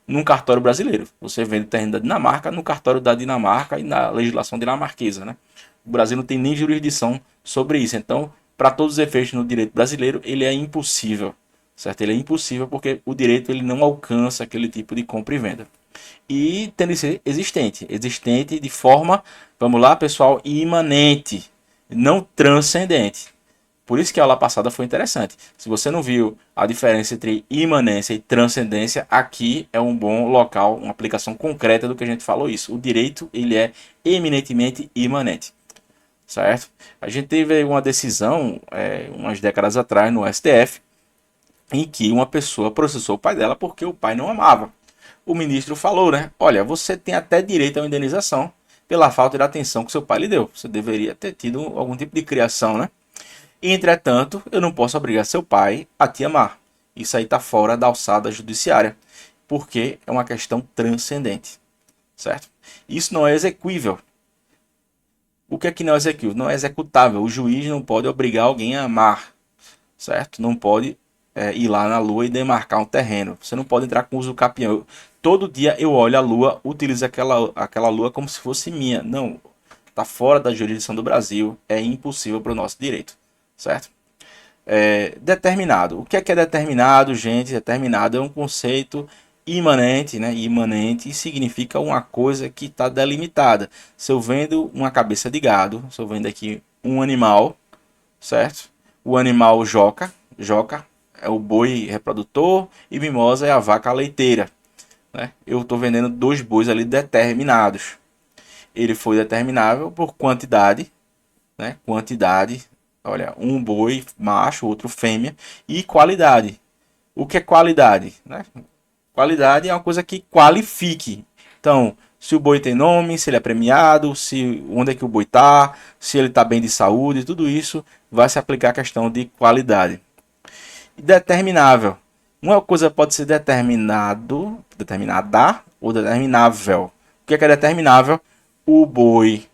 num cartório brasileiro. Você vende o terreno da Dinamarca no cartório da Dinamarca e na legislação dinamarquesa, né? O Brasil não tem nem jurisdição sobre isso. Então, para todos os efeitos no direito brasileiro, ele é impossível, certo? Ele é impossível porque o direito ele não alcança aquele tipo de compra e venda. E tendo que ser existente de forma, vamos lá, pessoal, imanente, não transcendente. Por isso que a aula passada foi interessante. Se você não viu a diferença entre imanência e transcendência, aqui é um bom local, uma aplicação concreta do que a gente falou isso. O direito, ele é eminentemente imanente, certo? A gente teve uma decisão, umas décadas atrás, no STF, em que uma pessoa processou o pai dela porque o pai não amava. O ministro falou, né? Olha, você tem até direito a uma indenização pela falta de atenção que seu pai lhe deu. Você deveria ter tido algum tipo de criação, né? Entretanto, eu não posso obrigar seu pai a te amar. Isso aí está fora da alçada judiciária, porque é uma questão transcendente, certo? Isso não é exequível. O que é que não é exequível? Não é executável. O juiz não pode obrigar alguém a amar, certo? Não pode ir lá na lua e demarcar um terreno. Você não pode entrar com uso capião. Todo dia eu olho a lua, utilizo aquela lua como se fosse minha. Não, está fora da jurisdição do Brasil, é impossível para o nosso direito, certo? Determinado. O que é determinado, gente? Determinado é um conceito imanente, né? Imanente significa uma coisa que está delimitada. Se eu vendo uma cabeça de gado, se eu vendo aqui um animal, certo? O animal joca é o boi reprodutor e mimosa é a vaca leiteira, né? Eu estou vendendo dois bois ali determinados. Ele foi determinável por quantidade, né? Quantidade, olha, um boi macho, outro fêmea, e qualidade. O que é qualidade, né? Qualidade é uma coisa que qualifique. Então, se o boi tem nome, se ele é premiado, se onde é que o boi está, se ele está bem de saúde, tudo isso vai se aplicar à questão de qualidade. Determinável. Uma coisa pode ser determinada ou determinável. O que é determinável? O boi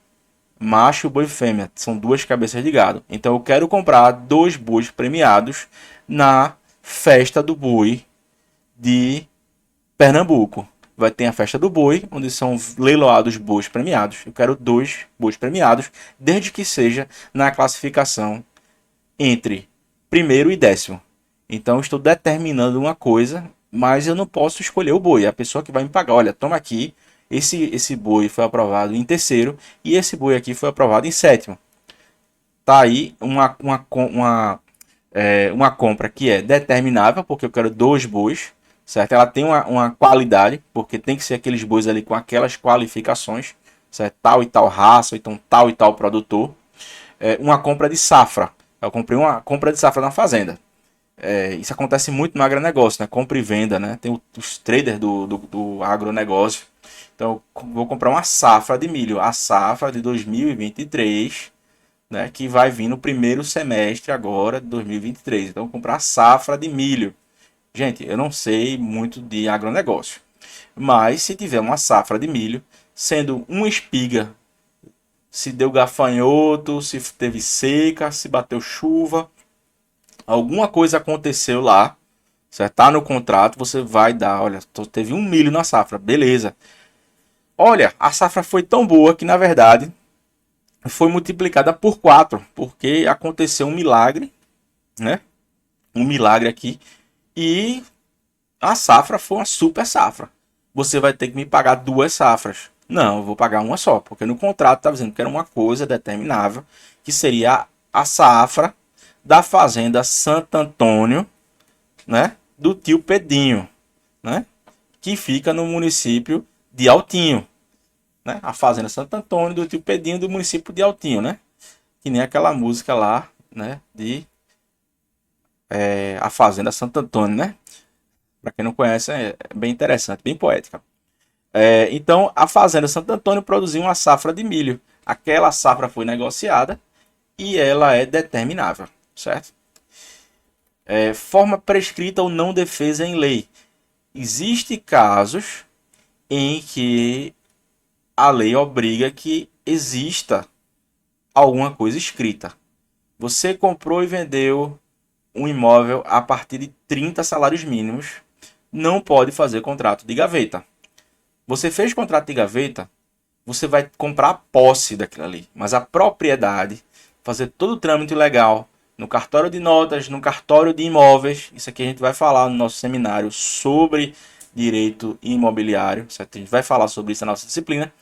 macho e o boi fêmea. São duas cabeças de gado. Então eu quero comprar dois bois premiados na festa do boi de Pernambuco. Vai ter a festa do boi, onde são leiloados bois premiados. Eu quero dois bois premiados, desde que seja na classificação entre primeiro e décimo. Então, estou determinando uma coisa, mas eu não posso escolher o boi. É a pessoa que vai me pagar. Olha, toma aqui, esse boi foi aprovado em terceiro e esse boi aqui foi aprovado em sétimo. Tá aí uma compra que é determinável, porque eu quero dois bois, certo? Ela tem uma qualidade, porque tem que ser aqueles bois ali com aquelas qualificações, certo? Tal e tal raça, então tal e tal produtor. Uma compra de safra. Eu comprei uma compra de safra na fazenda. Isso acontece muito no agronegócio, né? Compra e venda, né? Tem os traders do agronegócio. Então, eu vou comprar uma safra de milho. A safra de 2023, né? Que vai vir no primeiro semestre agora de 2023. Então, eu vou comprar a safra de milho. Gente, eu não sei muito de agronegócio. Mas, se tiver uma safra de milho, sendo uma espiga, se deu gafanhoto, se teve seca, se bateu chuva, alguma coisa aconteceu lá, certo? Tá no contrato, você vai dar, olha, teve um milho na safra, beleza. Olha, a safra foi tão boa que na verdade foi multiplicada por 4, porque aconteceu um milagre, né? Um milagre aqui e a safra foi uma super safra. Você vai ter que me pagar duas safras. Não, eu vou pagar uma só, porque no contrato está dizendo que era uma coisa determinável, que seria a safra da fazenda Santo Antônio, né, do tio Pedinho, né, que fica no município de Altinho, né, a fazenda Santo Antônio do tio Pedinho do município de Altinho, né, que nem aquela música lá, né, de a fazenda Santo Antônio, né, para quem não conhece é bem interessante, bem poética. Então a fazenda Santo Antônio produziu uma safra de milho. Aquela safra foi negociada e ela é determinável, certo? Forma prescrita ou não defesa em lei. Existem casos em que a lei obriga que exista alguma coisa escrita. Você comprou e vendeu um imóvel a partir de 30 salários mínimos, não pode fazer contrato de gaveta. Você fez contrato de gaveta, você vai comprar a posse daquilo ali, mas a propriedade, fazer todo o trâmite legal no cartório de notas, no cartório de imóveis. Isso aqui a gente vai falar no nosso seminário sobre direito imobiliário, certo? A gente vai falar sobre isso na nossa disciplina.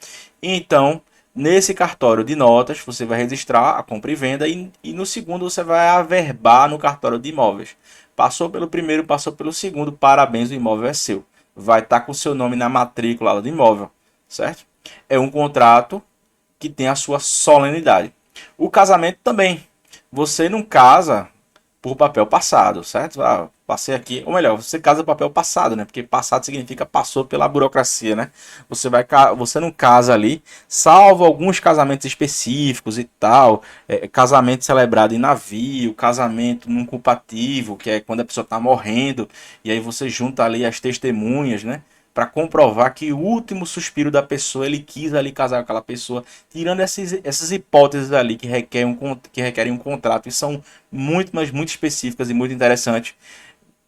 Então, nesse cartório de notas, você vai registrar a compra e venda e no segundo você vai averbar no cartório de imóveis. Passou pelo primeiro, passou pelo segundo, parabéns, o imóvel é seu. Vai estar com o seu nome na matrícula do imóvel, certo? É um contrato que tem a sua solenidade. O casamento também. Você não casa por papel passado, certo? Ah, passei aqui, ou melhor, você casa papel passado, né? Porque passado significa passou pela burocracia, né? Você não casa ali, salvo alguns casamentos específicos e tal, casamento celebrado em navio, casamento num culpativo, que é quando a pessoa está morrendo e aí você junta ali as testemunhas, né? Para comprovar que o último suspiro da pessoa ele quis ali casar com aquela pessoa, tirando essas hipóteses ali que requerem um contrato e são muito, mas muito específicas e muito interessantes.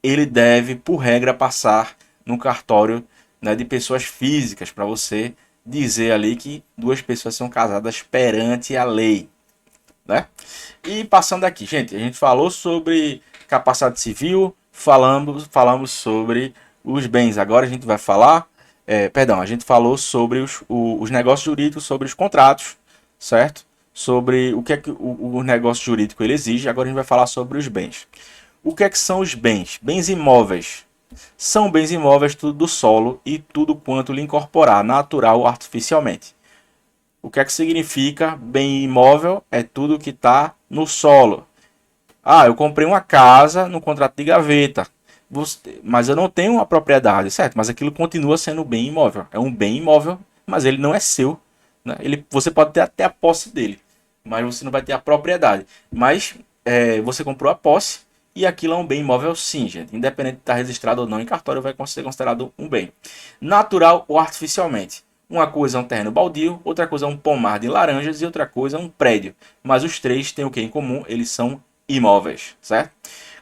Ele deve, por regra, passar no cartório, né, de pessoas físicas para você dizer ali que duas pessoas são casadas perante a lei, né? E passando aqui, gente, a gente falou sobre capacidade civil, falamos sobre os bens. Agora a gente vai falar, perdão, a gente falou sobre os negócios jurídicos, sobre os contratos, certo? Sobre o que é que o negócio jurídico ele exige. Agora a gente vai falar sobre os bens. O que é que são os bens? Bens imóveis. São bens imóveis tudo do solo e tudo quanto lhe incorporar, natural ou artificialmente. O que é que significa bem imóvel? É tudo que está no solo. Ah, eu comprei uma casa no contrato de gaveta, mas eu não tenho uma propriedade, certo? Mas aquilo continua sendo bem imóvel. É um bem imóvel, mas ele não é seu, né? Você pode ter até a posse dele, mas você não vai ter a propriedade. Mas você comprou a posse e aquilo é um bem imóvel sim, gente. Independente de estar registrado ou não em cartório, vai ser considerado um bem. Natural ou artificialmente. Uma coisa é um terreno baldio, outra coisa é um pomar de laranjas e outra coisa é um prédio. Mas os três têm o que em comum? Eles são imóveis, certo?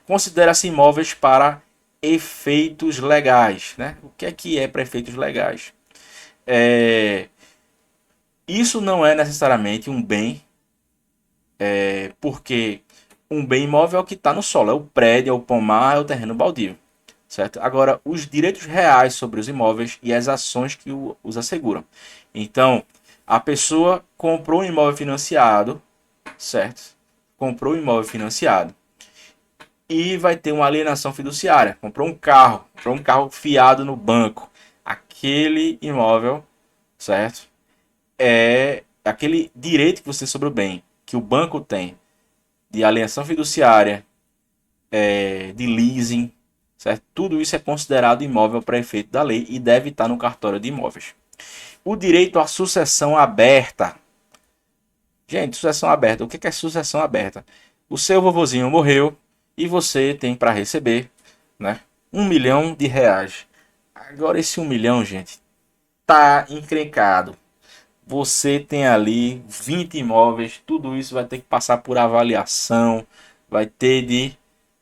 Considera-se imóveis para efeitos legais, né? O que é para efeitos legais? Isso não é necessariamente um bem, porque um bem imóvel é o que está no solo, é o prédio, é o pomar, é o terreno baldio, certo? Agora, os direitos reais sobre os imóveis e as ações que os asseguram. Então, a pessoa comprou um imóvel financiado, certo? Comprou um imóvel financiado e vai ter uma alienação fiduciária. Comprou um carro fiado no banco. Aquele imóvel, certo? É aquele direito que você tem sobre o bem, que o banco tem, de alienação fiduciária, de leasing, certo? Tudo isso é considerado imóvel para efeito da lei e deve estar no cartório de imóveis. O direito à sucessão aberta. Gente, sucessão aberta. O que é sucessão aberta? O seu vovozinho morreu e você tem para receber, né, R$ 1 milhão. Agora esse 1 milhão, gente, tá encrencado. Você tem ali 20 imóveis, tudo isso vai ter que passar por avaliação, vai ter de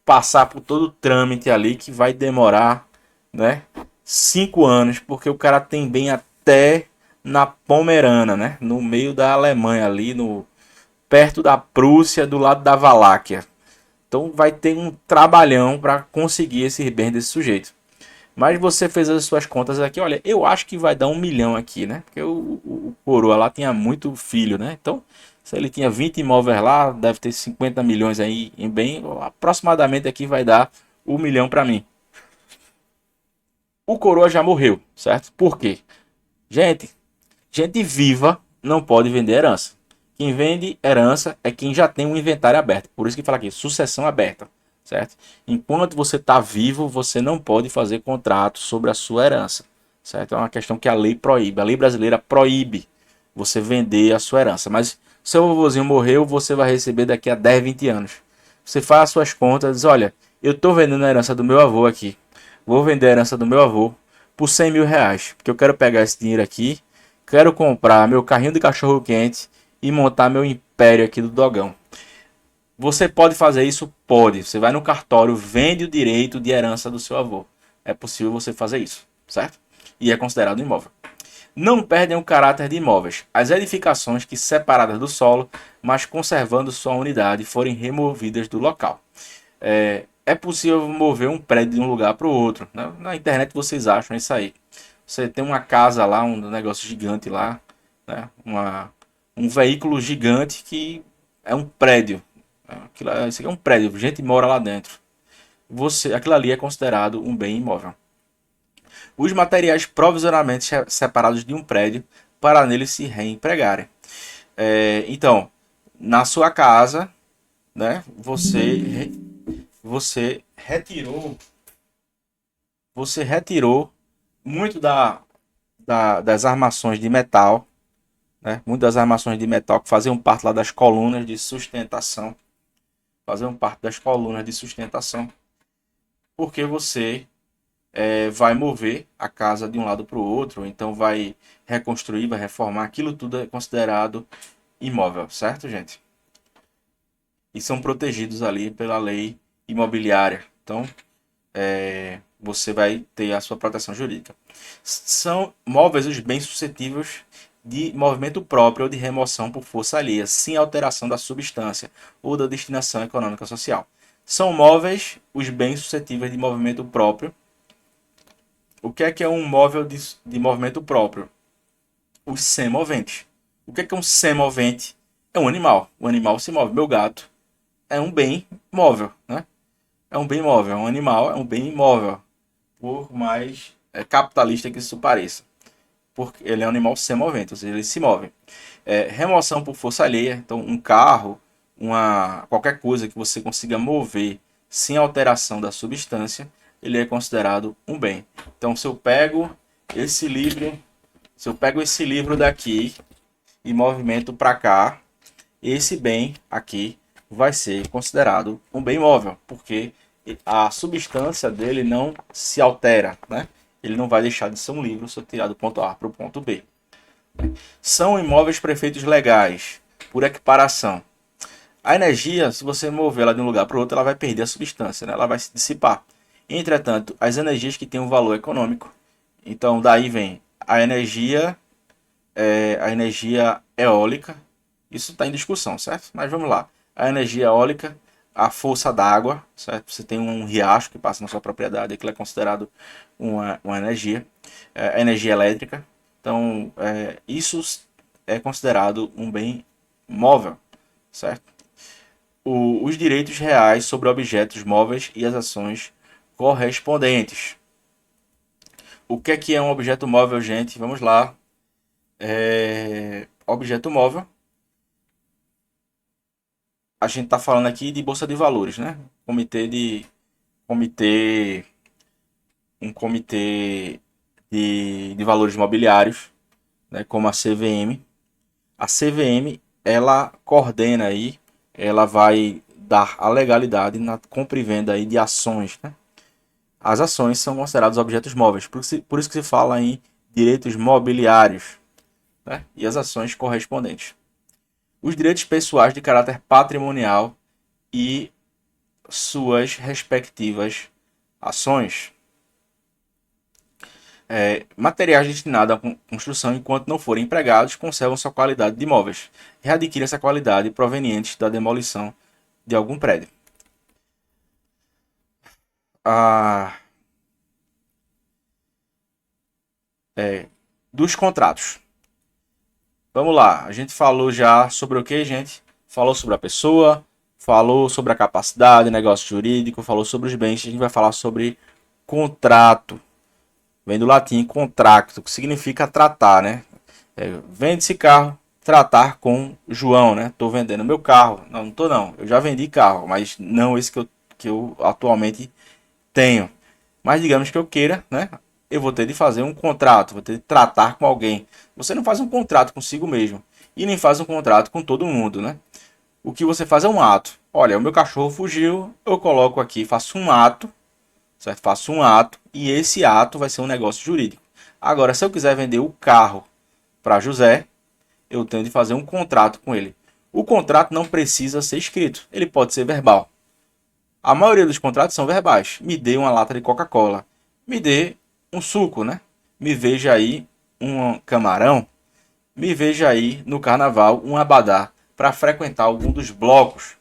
passar por todo o trâmite ali que vai demorar, né, 5 anos, porque o cara tem bem até na Pomerana, né, no meio da Alemanha ali, no perto da Prússia, do lado da Valáquia. Então vai ter um trabalhão para conseguir esses bens desse sujeito. Mas você fez as suas contas aqui, olha, eu acho que vai dar 1 milhão aqui, né? Porque o coroa lá tinha muito filho, né? Então, se ele tinha 20 imóveis lá, deve ter 50 milhões aí em bem, aproximadamente aqui vai dar 1 milhão para mim. O coroa já morreu, certo? Por quê? Gente, gente viva não pode vender herança. Quem vende herança é quem já tem um inventário aberto. Por isso que fala aqui, sucessão aberta, certo? Enquanto você está vivo, você não pode fazer contrato sobre a sua herança, certo? É uma questão que a lei proíbe. A lei brasileira proíbe você vender a sua herança. Mas seu vovozinho morreu, você vai receber daqui a 10, 20 anos. Você faz as suas contas, diz, olha, eu estou vendendo a herança do meu avô aqui. Vou vender a herança do meu avô por 100 mil reais. Porque eu quero pegar esse dinheiro aqui, quero comprar meu carrinho de cachorro quente e montar meu império aqui do dogão. Você pode fazer isso? Pode. Você vai no cartório, vende o direito de herança do seu avô. É possível você fazer isso, certo? E é considerado imóvel. Não perdem o caráter de imóveis. As edificações que, separadas do solo, mas conservando sua unidade, forem removidas do local. É possível mover um prédio de um lugar para o outro. Na internet vocês acham isso aí. Você tem uma casa lá, um negócio gigante lá, né? Um veículo gigante que é um prédio. Isso aqui é um prédio, gente mora lá dentro. Aquilo ali é considerado um bem imóvel. Os materiais provisoriamente separados de um prédio para nele se reempregarem. Então, na sua casa, né, você retirou muito das armações de metal, né, muitas das armações de metal que faziam parte lá das colunas de sustentação, porque você vai mover a casa de um lado para o outro, então vai reconstruir, vai reformar, aquilo tudo é considerado imóvel, certo, gente? E são protegidos ali pela lei imobiliária. Então, você vai ter a sua proteção jurídica. São móveis os bens suscetíveis de movimento próprio ou de remoção por força alheia, sem alteração da substância ou da destinação econômica social. São móveis os bens suscetíveis de movimento próprio. O que é um móvel de movimento próprio? Os semoventes. O que é um semovente? É um animal. O animal se move. Meu gato é um bem móvel, né? É um bem móvel. Um animal é um bem imóvel. Por mais capitalista que isso pareça. Porque ele é um animal semovente, ou seja, ele se move. Remoção por força alheia. Então, um carro, qualquer coisa que você consiga mover sem alteração da substância, ele é considerado um bem. Então, se eu pego esse livro daqui e movimento para cá, esse bem aqui vai ser considerado um bem móvel, porque a substância dele não se altera, né? Ele não vai deixar de ser um livro se eu tirar do ponto A para o ponto B. São imóveis para efeitos legais, por equiparação. A energia, se você mover ela de um lugar para o outro, ela vai perder a substância, né? Ela vai se dissipar. Entretanto, as energias que têm um valor econômico, então daí vem a energia eólica, isso está em discussão, certo? Mas vamos lá. A energia eólica, a força d'água, certo? Você tem um riacho que passa na sua propriedade, aquilo é considerado uma energia. A energia elétrica, então isso é considerado um bem móvel, certo? Os direitos reais sobre objetos móveis e as ações correspondentes. O que é um objeto móvel, gente? Vamos lá. Objeto móvel. A gente está falando aqui de bolsa de valores, né? Comitê, um comitê de valores mobiliários, né? Como a CVM. A CVM, ela coordena aí, ela vai dar a legalidade na compra e venda aí de ações, né? As ações são consideradas objetos móveis, por isso que se fala em direitos mobiliários, né? E as ações correspondentes. Os direitos pessoais de caráter patrimonial e suas respectivas ações. Materiais destinados à construção, enquanto não forem empregados, conservam sua qualidade de imóveis. Readquire essa qualidade proveniente da demolição de algum prédio. Dos contratos. Vamos lá, a gente falou já sobre o que, gente? Falou sobre a pessoa, falou sobre a capacidade, negócio jurídico, falou sobre os bens. A gente vai falar sobre contrato. Vem do latim contracto, que significa tratar, né? Vende-se carro, tratar com João, né? Tô vendendo meu carro. Não tô não. Eu já vendi carro, mas não esse que eu atualmente tenho. Mas digamos que eu queira, né? Eu vou ter de fazer um contrato, vou ter de tratar com alguém. Você não faz um contrato consigo mesmo e nem faz um contrato com todo mundo, né? O que você faz é um ato. Olha, o meu cachorro fugiu, eu coloco aqui, faço um ato, certo? Faço um ato e esse ato vai ser um negócio jurídico. Agora, se eu quiser vender o carro para José, eu tenho de fazer um contrato com ele. O contrato não precisa ser escrito, ele pode ser verbal. A maioria dos contratos são verbais. Me dê uma lata de Coca-Cola, me dê um suco, né? Me veja aí um camarão, me veja aí no carnaval um abadá para frequentar algum dos blocos.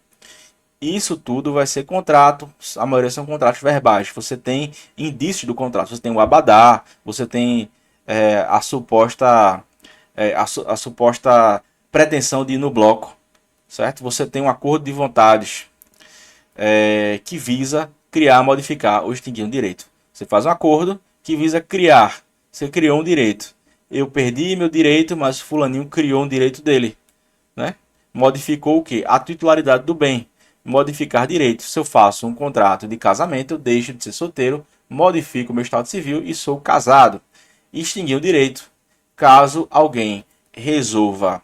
Isso tudo vai ser contrato, a maioria são contratos verbais. Você tem indícios do contrato, você tem o abadá, você tem a suposta a suposta pretensão de ir no bloco, certo? Você tem um acordo de vontades que visa criar, modificar ou extinguir um direito. Você faz um acordo que visa criar. Você criou um direito. Eu perdi meu direito, mas fulaninho criou um direito dele, né? Modificou o quê? A titularidade do bem. Modificar direitos. Se eu faço um contrato de casamento, eu deixo de ser solteiro, modifico o meu estado civil e sou casado. Extinguir o direito. Caso alguém resolva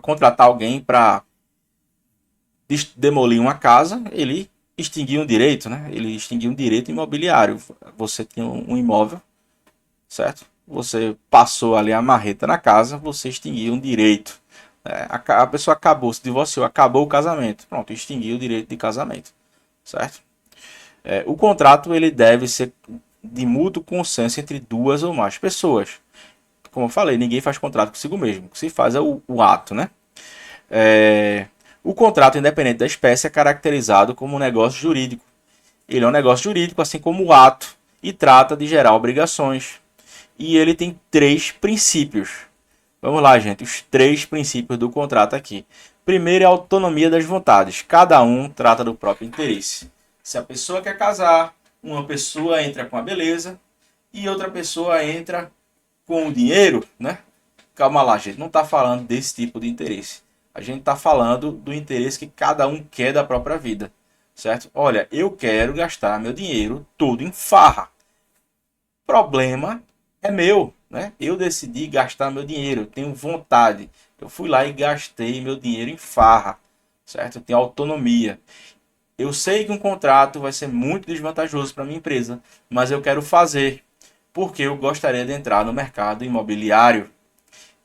contratar alguém para demolir uma casa, ele extinguiu um direito, né? Ele extinguiu um direito imobiliário. Você tinha um imóvel, certo? Você passou ali a marreta na casa, você extinguiu um direito. A pessoa acabou, se divorciou, acabou o casamento. Pronto, extinguiu o direito de casamento, certo? O contrato ele deve ser de mútuo consenso entre duas ou mais pessoas. Como eu falei, ninguém faz contrato consigo mesmo. O que se faz é o ato, né? O contrato, independente da espécie, é caracterizado como um negócio jurídico. Ele é um negócio jurídico, assim como o ato, e trata de gerar obrigações. E ele tem 3 princípios. Vamos lá, gente, os 3 princípios do contrato aqui. Primeiro é a autonomia das vontades. Cada um trata do próprio interesse. Se a pessoa quer casar, uma pessoa entra com a beleza e outra pessoa entra com o dinheiro, né? Calma lá, gente, não está falando desse tipo de interesse. A gente está falando do interesse que cada um quer da própria vida, certo? Olha, eu quero gastar meu dinheiro todo em farra. Problema é meu, né? Eu decidi gastar meu dinheiro, eu tenho vontade. Eu fui lá e gastei meu dinheiro em farra, certo? Eu tenho autonomia. Eu sei que um contrato vai ser muito desvantajoso para minha empresa, mas eu quero fazer porque eu gostaria de entrar no mercado imobiliário.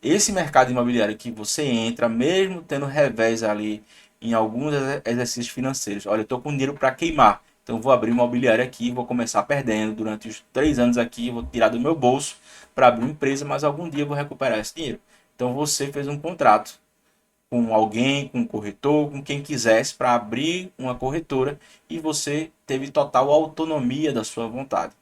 Esse mercado imobiliário que você entra, mesmo tendo revés ali em alguns exercícios financeiros. Olha, eu estou com dinheiro para queimar, então vou abrir imobiliário aqui, vou começar perdendo durante os 3 anos aqui, vou tirar do meu bolso para abrir uma empresa, mas algum dia eu vou recuperar esse dinheiro. Então você fez um contrato com alguém, com um corretor, com quem quisesse para abrir uma corretora e você teve total autonomia da sua vontade.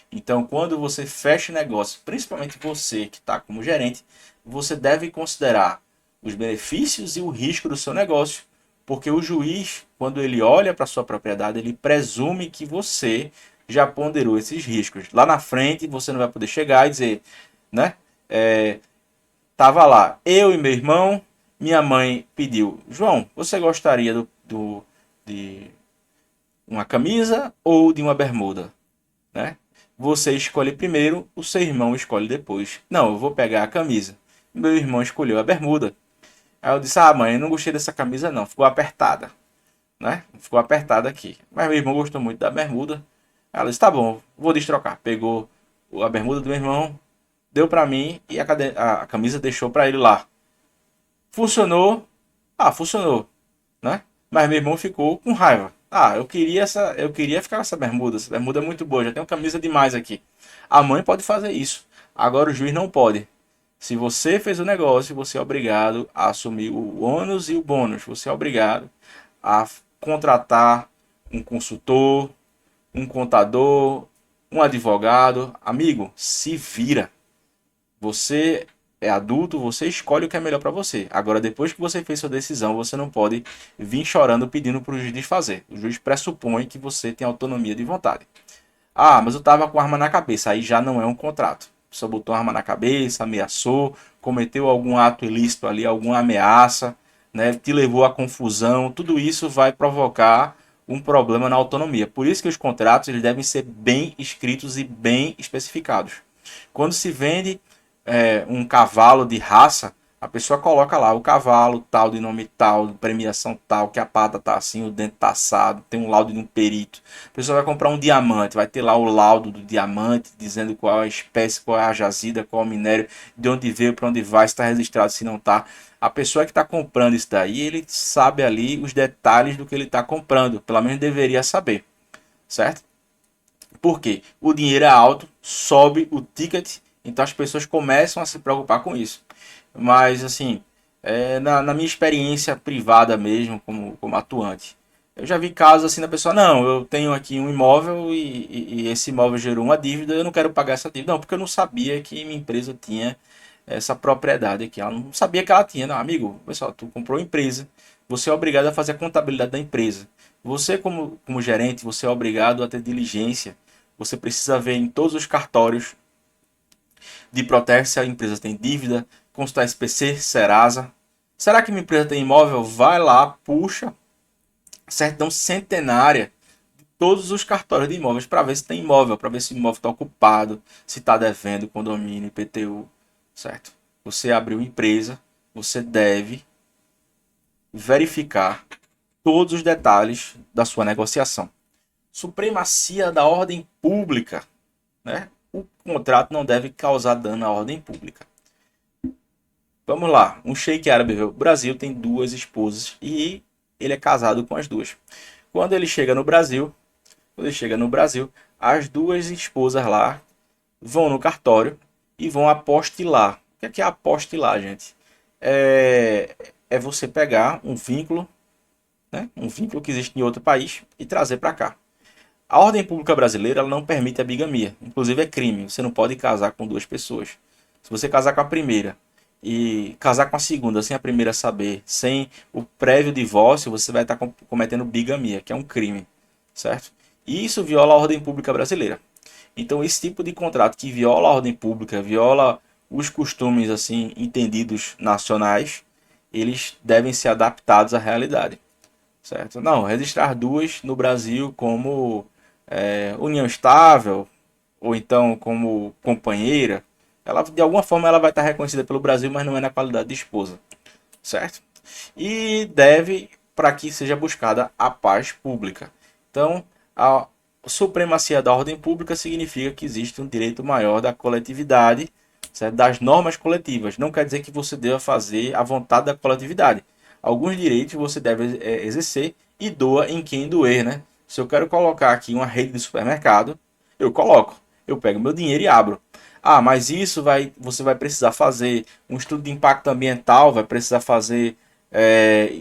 Então, quando você fecha negócio, principalmente você que está como gerente, você deve considerar os benefícios e o risco do seu negócio, porque o juiz, quando ele olha para a sua propriedade, ele presume que você já ponderou esses riscos. Lá na frente, você não vai poder chegar e dizer, né? Tava lá, eu e meu irmão, minha mãe pediu, João, você gostaria de uma camisa ou de uma bermuda, né? Você escolhe primeiro, o seu irmão escolhe depois. Não, eu vou pegar a camisa. Meu irmão escolheu a bermuda. Aí eu disse, mãe, eu não gostei dessa camisa não, ficou apertada, né? Ficou apertada aqui. Mas meu irmão gostou muito da bermuda. Ela disse, tá bom, vou destrocar. Pegou a bermuda do meu irmão, deu pra mim e a camisa deixou pra ele lá. Funcionou? Funcionou, né? Mas meu irmão ficou com raiva. Eu queria ficar com essa bermuda é muito boa, já tenho camisa demais aqui. A mãe pode fazer isso. Agora o juiz não pode. Se você fez o negócio, você é obrigado a assumir o ônus e o bônus. Você é obrigado a contratar um consultor, um contador, um advogado. Amigo, se vira. Você é adulto, você escolhe o que é melhor para você. Agora, depois que você fez sua decisão, você não pode vir chorando pedindo para o juiz desfazer. O juiz pressupõe que você tem autonomia de vontade. Mas eu estava com arma na cabeça. Aí já não é um contrato. Só botou arma na cabeça, ameaçou, cometeu algum ato ilícito ali, alguma ameaça, né, te levou à confusão. Tudo isso vai provocar um problema na autonomia. Por isso que os contratos eles devem ser bem escritos e bem especificados. Quando se vende um cavalo de raça, A pessoa coloca lá o cavalo tal, de nome tal, premiação tal, que a pata tá assim, o dente tá assado, tem um laudo de um perito. A pessoa vai comprar um diamante, vai ter lá o laudo do diamante, dizendo qual é a espécie, qual é a jazida, qual é o minério, de onde veio, para onde vai, se está registrado, se não está. A pessoa que está comprando isso daí, ele sabe ali os detalhes do que ele está comprando, pelo menos deveria saber, certo? Porque o dinheiro é alto, sobe o ticket, então as pessoas começam a se preocupar com isso. Mas, assim, na minha experiência privada mesmo, como atuante, eu já vi casos assim da pessoa, não, eu tenho aqui um imóvel e esse imóvel gerou uma dívida, eu não quero pagar essa dívida. Não, porque eu não sabia que minha empresa tinha essa propriedade aqui. Ela não sabia que ela tinha. Não, amigo, pessoal, tu comprou uma empresa, você é obrigado a fazer a contabilidade da empresa. Você, como gerente, você é obrigado a ter diligência. Você precisa ver em todos os cartórios de protesto se a empresa tem dívida, consultar SPC, Serasa. Será que minha empresa tem imóvel? Vai lá, puxa certidão centenária de todos os cartórios de imóveis para ver se tem imóvel, para ver se o imóvel está ocupado, se está devendo condomínio, IPTU, certo? Você abriu empresa, você deve verificar todos os detalhes da sua negociação. Supremacia da ordem pública, né? O contrato não deve causar dano à ordem pública. Vamos lá, um sheik árabe veio. O Brasil tem duas esposas e ele é casado com as duas. Quando ele chega no Brasil, as duas esposas lá vão no cartório e vão apostilar. O que é apostilar, gente? É você pegar um vínculo, né? Um vínculo que existe em outro país e trazer para cá. A ordem pública brasileira ela não permite a bigamia. Inclusive é crime. Você não pode casar com duas pessoas. Se você casar com a primeira e casar com a segunda sem a primeira saber, sem o prévio divórcio, você vai estar cometendo bigamia, que é um crime, certo? E isso viola a ordem pública brasileira. Então esse tipo de contrato que viola a ordem pública, viola os costumes assim entendidos nacionais, eles devem ser adaptados à realidade, certo? Não, registrar duas no Brasil como união estável ou então como companheira, ela de alguma forma ela vai estar reconhecida pelo Brasil, mas não é na qualidade de esposa, certo? E deve para que seja buscada a paz pública. Então, a supremacia da ordem pública significa que existe um direito maior da coletividade, certo? Das normas coletivas. Não quer dizer que você deva fazer a vontade da coletividade. Alguns direitos você deve exercer e doa em quem doer, né? Se eu quero colocar aqui uma rede de supermercado, eu coloco. Eu pego meu dinheiro e abro. Ah, mas você vai precisar fazer um estudo de impacto ambiental, vai precisar fazer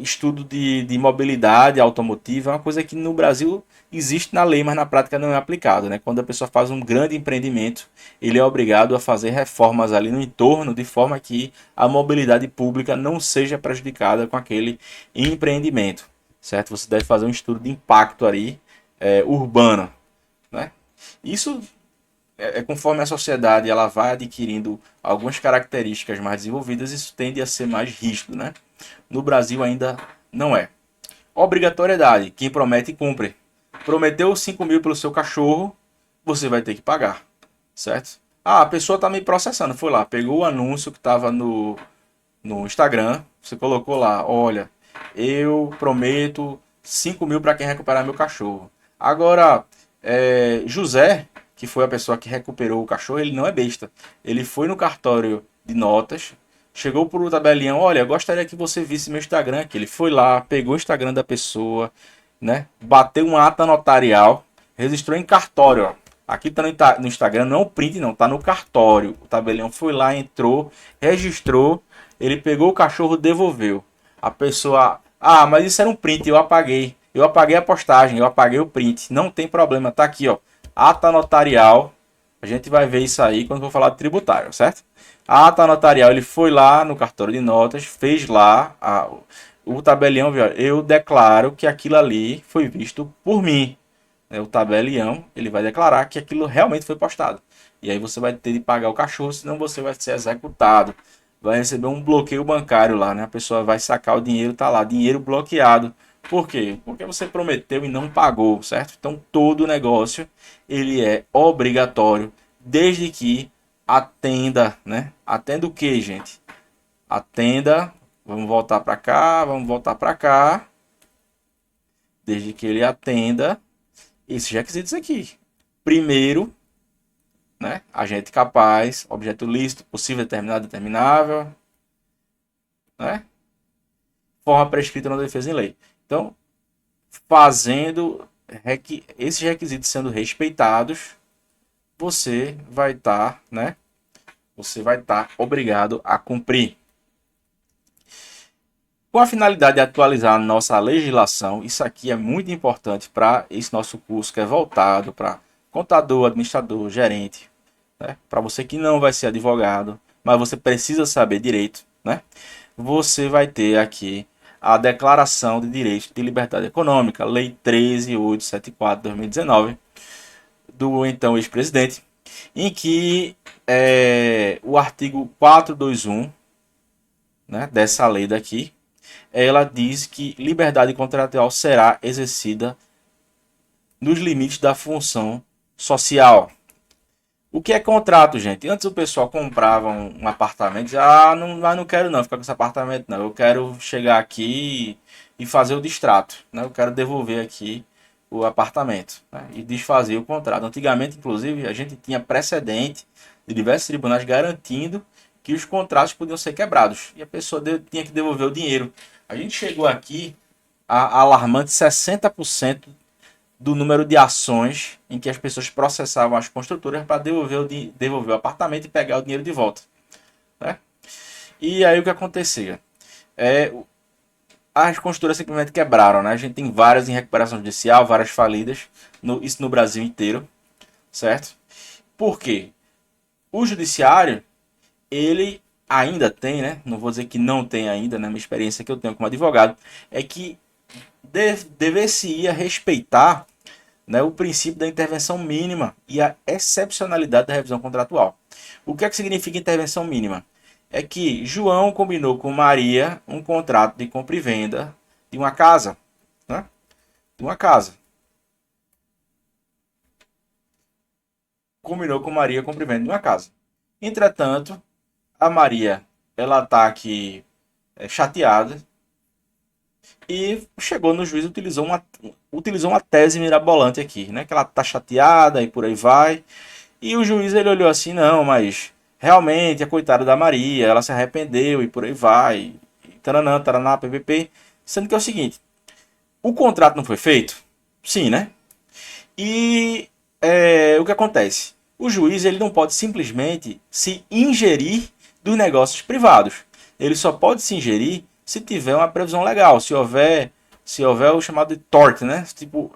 estudo de mobilidade automotiva, é uma coisa que no Brasil existe na lei, mas na prática não é aplicado, né? Quando a pessoa faz um grande empreendimento, ele é obrigado a fazer reformas ali no entorno, de forma que a mobilidade pública não seja prejudicada com aquele empreendimento, certo? Você deve fazer um estudo de impacto ali, urbano, né? Isso conforme a sociedade ela vai adquirindo algumas características mais desenvolvidas, isso tende a ser mais rígido, né? No Brasil ainda não é. Obrigatoriedade, quem promete cumpre. Prometeu 5 mil pelo seu cachorro, você vai ter que pagar, certo? Ah, a pessoa está me processando, foi lá, pegou o anúncio que estava no Instagram, você colocou lá, olha, eu prometo 5 mil para quem recuperar meu cachorro. Agora, José, que foi a pessoa que recuperou o cachorro, ele não é besta. Ele foi no cartório de notas, chegou pro tabelião, olha, eu gostaria que você visse meu Instagram aqui. Ele foi lá, pegou o Instagram da pessoa, né? Bateu uma ata notarial, registrou em cartório, ó. Aqui tá no Instagram, não é o print não, tá no cartório. O tabelião foi lá, entrou, registrou, ele pegou o cachorro, devolveu. A pessoa, ah, mas isso era um print, eu apaguei. Eu apaguei a postagem, eu apaguei o print. Não tem problema, tá aqui, ó. Ata notarial. A gente vai ver isso aí quando for falar de tributário, certo? A ata notarial, ele foi lá no cartório de notas, fez lá o tabelião, viu? Eu declaro que aquilo ali foi visto por mim. O tabelião, ele vai declarar que aquilo realmente foi postado. E aí você vai ter de pagar o cachorro, senão você vai ser executado. Vai receber um bloqueio bancário lá, né? A pessoa vai sacar o dinheiro, tá lá, dinheiro bloqueado. Por quê? Porque você prometeu e não pagou, certo? Então todo negócio ele é obrigatório, desde que atenda, né? Atenda o que, gente? Atenda. Vamos voltar para cá, vamos voltar para cá. Desde que ele atenda esses requisitos aqui. Primeiro, né? Agente capaz, objeto lícito, possível, determinado, determinável, né? Forma prescrita na defesa em lei. Então, fazendo esses requisitos sendo respeitados, você vai estar, né? Você vai estar obrigado a cumprir. Com a finalidade de atualizar a nossa legislação, isso aqui é muito importante para esse nosso curso que é voltado para contador, administrador, gerente, né? Para você que não vai ser advogado, mas você precisa saber direito, né? Você vai ter aqui a Declaração de Direitos de Liberdade Econômica, Lei 13.874 de 2019, do então ex-presidente, em que o artigo 421, né, dessa lei daqui, ela diz que liberdade contratual será exercida nos limites da função social. O que é contrato, gente? Antes o pessoal comprava um apartamento e dizia, não quero não ficar com esse apartamento, não. Eu quero chegar aqui e fazer o distrato, né? Eu quero devolver aqui o apartamento, né? E desfazer o contrato. Antigamente, inclusive, a gente tinha precedente de diversos tribunais garantindo que os contratos podiam ser quebrados. E a pessoa tinha que devolver o dinheiro. A gente chegou aqui a alarmante 60% do número de ações em que as pessoas processavam as construtoras para devolver o apartamento e pegar o dinheiro de volta, né? E aí o que acontecia? As construtoras simplesmente quebraram, né? A gente tem várias em recuperação judicial, várias falidas, isso no Brasil inteiro, certo? Por quê? O judiciário, ele ainda tem, né? Não vou dizer que não tem ainda, né? Minha experiência que eu tenho como advogado é que dever-se-ia respeitar, né, o princípio da intervenção mínima e a excepcionalidade da revisão contratual. O que é que significa intervenção mínima? É que João combinou com Maria um contrato de compra e venda de uma casa, né? De uma casa. Combinou com Maria compra e venda de uma casa. Entretanto, a Maria, ela está aqui chateada e chegou no juiz e utilizou uma tese mirabolante aqui, né? Que ela está chateada e por aí vai. E o juiz ele olhou assim, não, mas realmente a coitada da Maria, ela se arrependeu e por aí vai. E taranã, taraná, ppp. Sendo que é o seguinte, o contrato não foi feito? Sim, né? E o que acontece? O juiz ele não pode simplesmente se ingerir dos negócios privados. Ele só pode se ingerir se tiver uma previsão legal, se houver o chamado de tort, né? Tipo,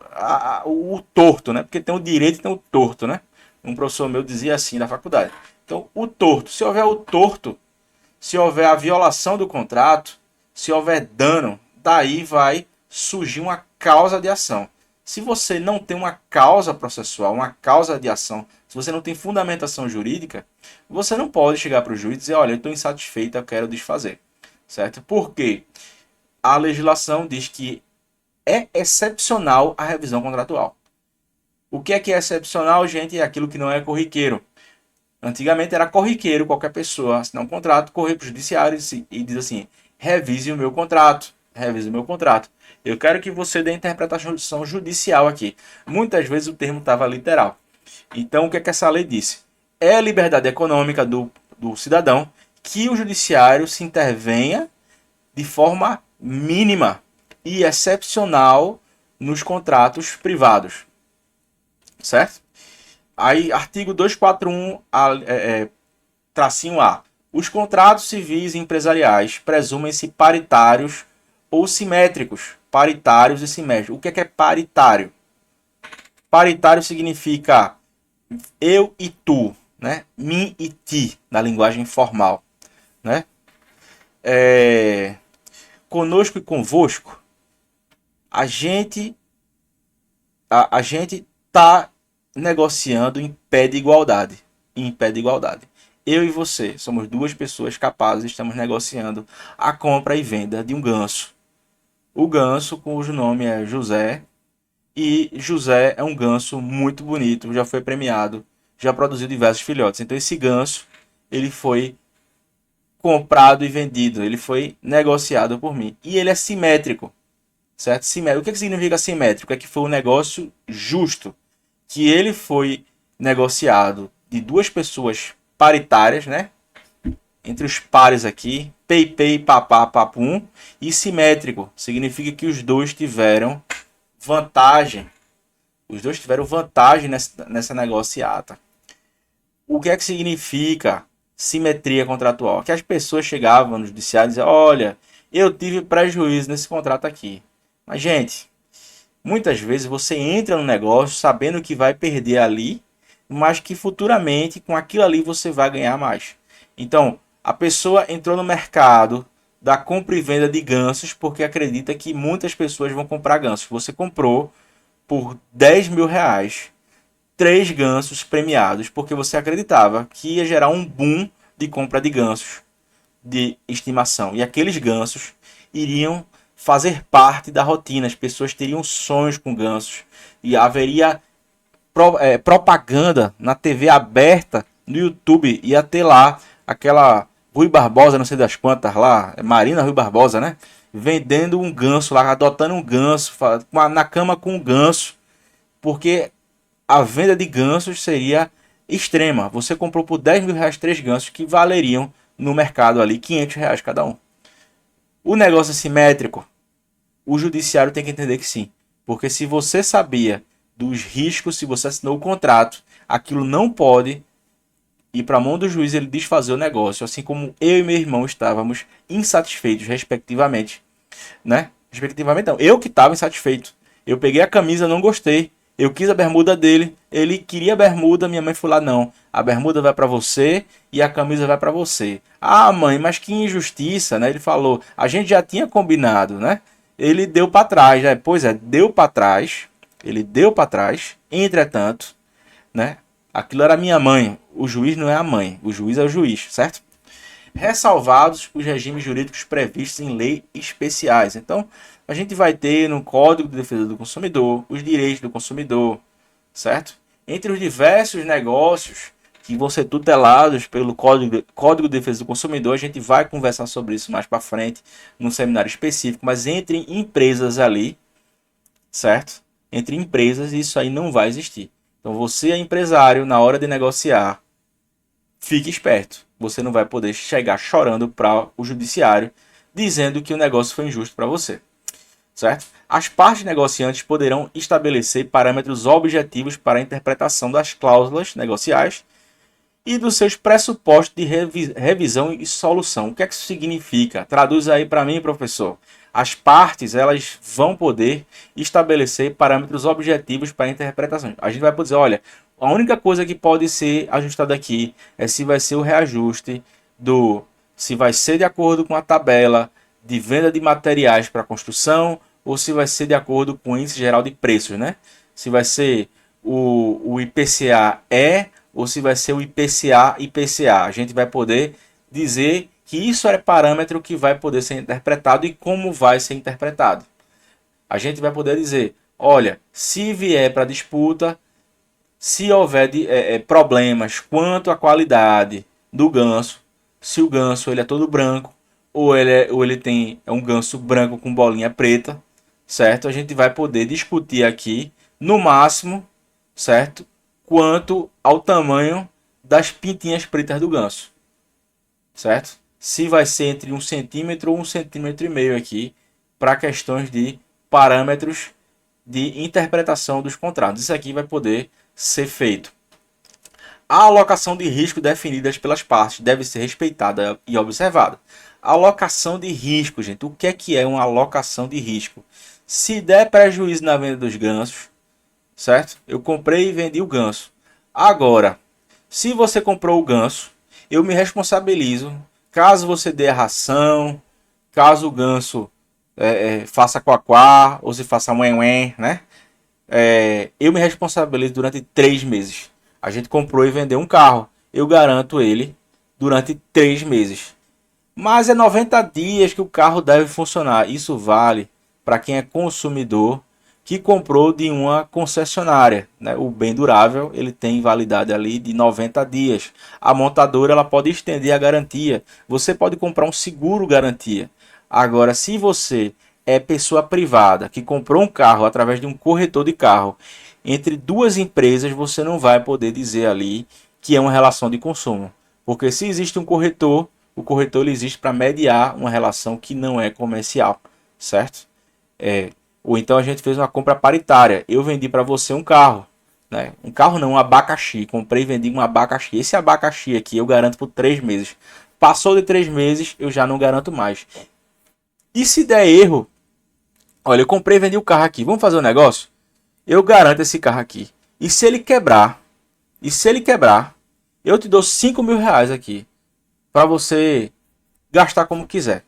o torto, né? Porque tem o direito e tem o torto, né? Um professor meu dizia assim da faculdade. Então, o torto, se houver o torto, se houver a violação do contrato, se houver dano, daí vai surgir uma causa de ação. Se você não tem uma causa processual, uma causa de ação, se você não tem fundamentação jurídica, você não pode chegar para o juiz e dizer, olha, eu estou insatisfeito, eu quero desfazer. Certo? Porque a legislação diz que é excepcional a revisão contratual. O que é excepcional, gente? É aquilo que não é corriqueiro. Antigamente era corriqueiro qualquer pessoa assinar um contrato, correr para o judiciário e diz assim, revise o meu contrato, revise o meu contrato. Eu quero que você dê interpretação judicial aqui. Muitas vezes o termo estava literal. Então o que é que essa lei disse? É a liberdade econômica do cidadão que o judiciário se intervenha de forma mínima e excepcional nos contratos privados, certo? Aí, artigo 241, tracinho A. Os contratos civis e empresariais presumem-se paritários ou simétricos. Paritários e simétricos. O que é paritário? Paritário significa eu e tu, né? Mim e ti, na linguagem formal, né? Conosco e convosco, a gente tá negociando em pé de igualdade. Em pé de igualdade. Eu e você somos duas pessoas capazes, estamos negociando a compra e venda de um ganso. O ganso, cujo nome é José, e José é um ganso muito bonito, já foi premiado, já produziu diversos filhotes. Então esse ganso, ele foi comprado e vendido, ele foi negociado por mim. E ele é simétrico, certo? O que significa simétrico? É que foi um negócio justo, que ele foi negociado de duas pessoas paritárias, né? Entre os pares aqui, pei, papá, papum, e simétrico, significa que os dois tiveram vantagem. Os dois tiveram vantagem nessa negociata. O que é que significa simetria contratual? Que as pessoas chegavam no judiciário e diziam, olha, eu tive prejuízo nesse contrato aqui. Mas, gente, muitas vezes você entra no negócio sabendo que vai perder ali, mas que futuramente com aquilo ali você vai ganhar mais. Então, a pessoa entrou no mercado da compra e venda de gansos porque acredita que muitas pessoas vão comprar gansos. Você comprou por 10 mil reais 3 gansos premiados porque você acreditava que ia gerar um boom de compra de gansos de estimação. E aqueles gansos iriam fazer parte da rotina. As pessoas teriam sonhos com gansos. E haveria propaganda na TV aberta, no YouTube. Ia ter lá aquela Rui Barbosa, não sei das quantas lá, Marina Rui Barbosa, né? Vendendo um ganso lá, adotando um ganso, na cama com um ganso. Porque a venda de gansos seria extrema. Você comprou por 10 mil reais 3 gansos que valeriam no mercado ali 500 reais cada um. O negócio é simétrico. O judiciário tem que entender que sim. Porque se você sabia dos riscos, se você assinou o contrato, aquilo não pode ir para a mão do juiz ele desfazer o negócio. Assim como eu e meu irmão estávamos insatisfeitos, respectivamente. Né? Respectivamente não. Eu que estava insatisfeito. Eu peguei a camisa, não gostei. Eu quis a bermuda dele, ele queria a bermuda, minha mãe falou lá, não, a bermuda vai para você e a camisa vai para você. Ah, mãe, mas que injustiça, né? Ele falou, a gente já tinha combinado, né? Ele deu para trás, né? Pois é, deu para trás, ele deu para trás, entretanto, né? Aquilo era minha mãe, o juiz não é a mãe, o juiz é o juiz, certo? Ressalvados os regimes jurídicos previstos em leis especiais. Então, a gente vai ter no Código de Defesa do Consumidor os direitos do consumidor, certo? Entre os diversos negócios que vão ser tutelados pelo Código de Defesa do Consumidor, a gente vai conversar sobre isso mais para frente, num seminário específico, mas entre empresas ali, certo? Entre empresas, isso aí não vai existir. Então, você é empresário, na hora de negociar, fique esperto. Você não vai poder chegar chorando para o judiciário dizendo que o negócio foi injusto para você. Certo? As partes negociantes poderão estabelecer parâmetros objetivos para a interpretação das cláusulas negociais e dos seus pressupostos de revisão e solução. O que é que isso significa? Traduz aí para mim, professor. As partes elas vão poder estabelecer parâmetros objetivos para a interpretação. A gente vai poder dizer, olha, a única coisa que pode ser ajustada aqui é se vai ser o reajuste se vai ser de acordo com a tabela de venda de materiais para construção ou se vai ser de acordo com o índice geral de preços, né? Se vai ser o IPCA ou se vai ser o IPCA. A gente vai poder dizer que isso é parâmetro que vai poder ser interpretado e como vai ser interpretado. A gente vai poder dizer, olha, se vier para disputa, se houver problemas quanto à qualidade do ganso, se o ganso ele é todo branco, ou ele tem um ganso branco com bolinha preta, certo? A gente vai poder discutir aqui, no máximo, certo? Quanto ao tamanho das pintinhas pretas do ganso, certo? Se vai ser entre 1 centímetro ou 1,5 centímetros aqui, para questões de parâmetros de interpretação dos contratos. Isso aqui vai poder ser feito. A alocação de risco definidas pelas partes deve ser respeitada e observada. Alocação de risco, gente. O que é uma alocação de risco? Se der prejuízo na venda dos gansos, certo? Eu comprei e vendi o ganso. Agora, se você comprou o ganso, eu me responsabilizo caso você dê a ração, caso o ganso faça quaquá ou se faça ué, né? Eu me responsabilizo durante 3 meses. A gente comprou e vendeu um carro. Eu garanto ele durante 3 meses. Mas é 90 dias que o carro deve funcionar. Isso vale para quem é consumidor, que comprou de uma concessionária, né? O bem durável ele tem validade ali de 90 dias. A montadora ela pode estender a garantia. Você pode comprar um seguro garantia. Agora, se você é pessoa privada que comprou um carro através de um corretor de carro, entre duas empresas você não vai poder dizer ali que é uma relação de consumo. Porque se existe um corretor, o corretor ele existe para mediar uma relação que não é comercial, certo? Ou então a gente fez uma compra paritária. Eu vendi para você um carro, né? Um carro não, um abacaxi. Comprei e vendi um abacaxi. Esse abacaxi aqui eu garanto por 3 meses. Passou de 3 meses, eu já não garanto mais. E se der erro, olha, eu comprei e vendi o carro aqui. Vamos fazer um negócio? Eu garanto esse carro aqui. E se ele quebrar, eu te dou 5 mil reais aqui para você gastar como quiser.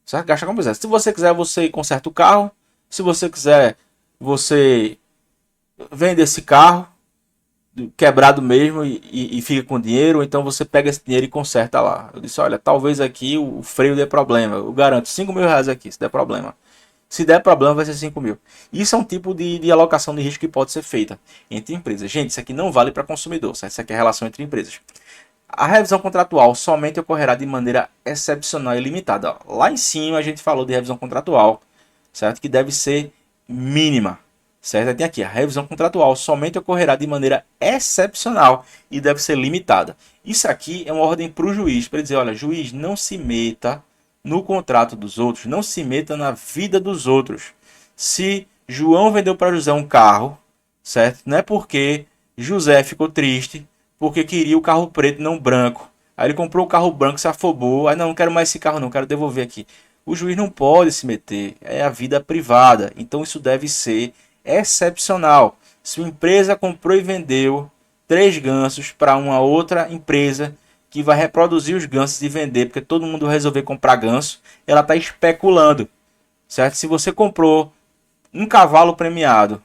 Certo? Gasta como quiser. Se você quiser, você conserta o carro. Se você quiser, você vende esse carro quebrado mesmo e fica com dinheiro. Ou então você pega esse dinheiro e conserta lá. Eu disse, olha, talvez aqui o freio dê problema. Eu garanto 5 mil reais aqui, se der problema. Se der problema, vai ser 5 mil. Isso é um tipo de alocação de risco que pode ser feita entre empresas. Gente, isso aqui não vale para consumidor. Certo? Isso aqui é relação entre empresas. A revisão contratual somente ocorrerá de maneira excepcional e limitada. Lá em cima a gente falou de revisão contratual, certo? Que deve ser mínima, certo? Tem aqui, a revisão contratual somente ocorrerá de maneira excepcional e deve ser limitada. Isso aqui é uma ordem para o juiz, para dizer, olha, juiz, não se meta no contrato dos outros, não se meta na vida dos outros. Se João vendeu para José um carro, certo? Não é porque José ficou triste porque queria o carro preto, não branco. Aí ele comprou o carro branco, se afobou. Aí não quero mais esse carro não, quero devolver aqui. O juiz não pode se meter, é a vida privada. Então isso deve ser excepcional. Se uma empresa comprou e vendeu 3 gansos para uma outra empresa que vai reproduzir os gansos e vender, porque todo mundo resolveu comprar ganso, ela está especulando, certo? Se você comprou um cavalo premiado,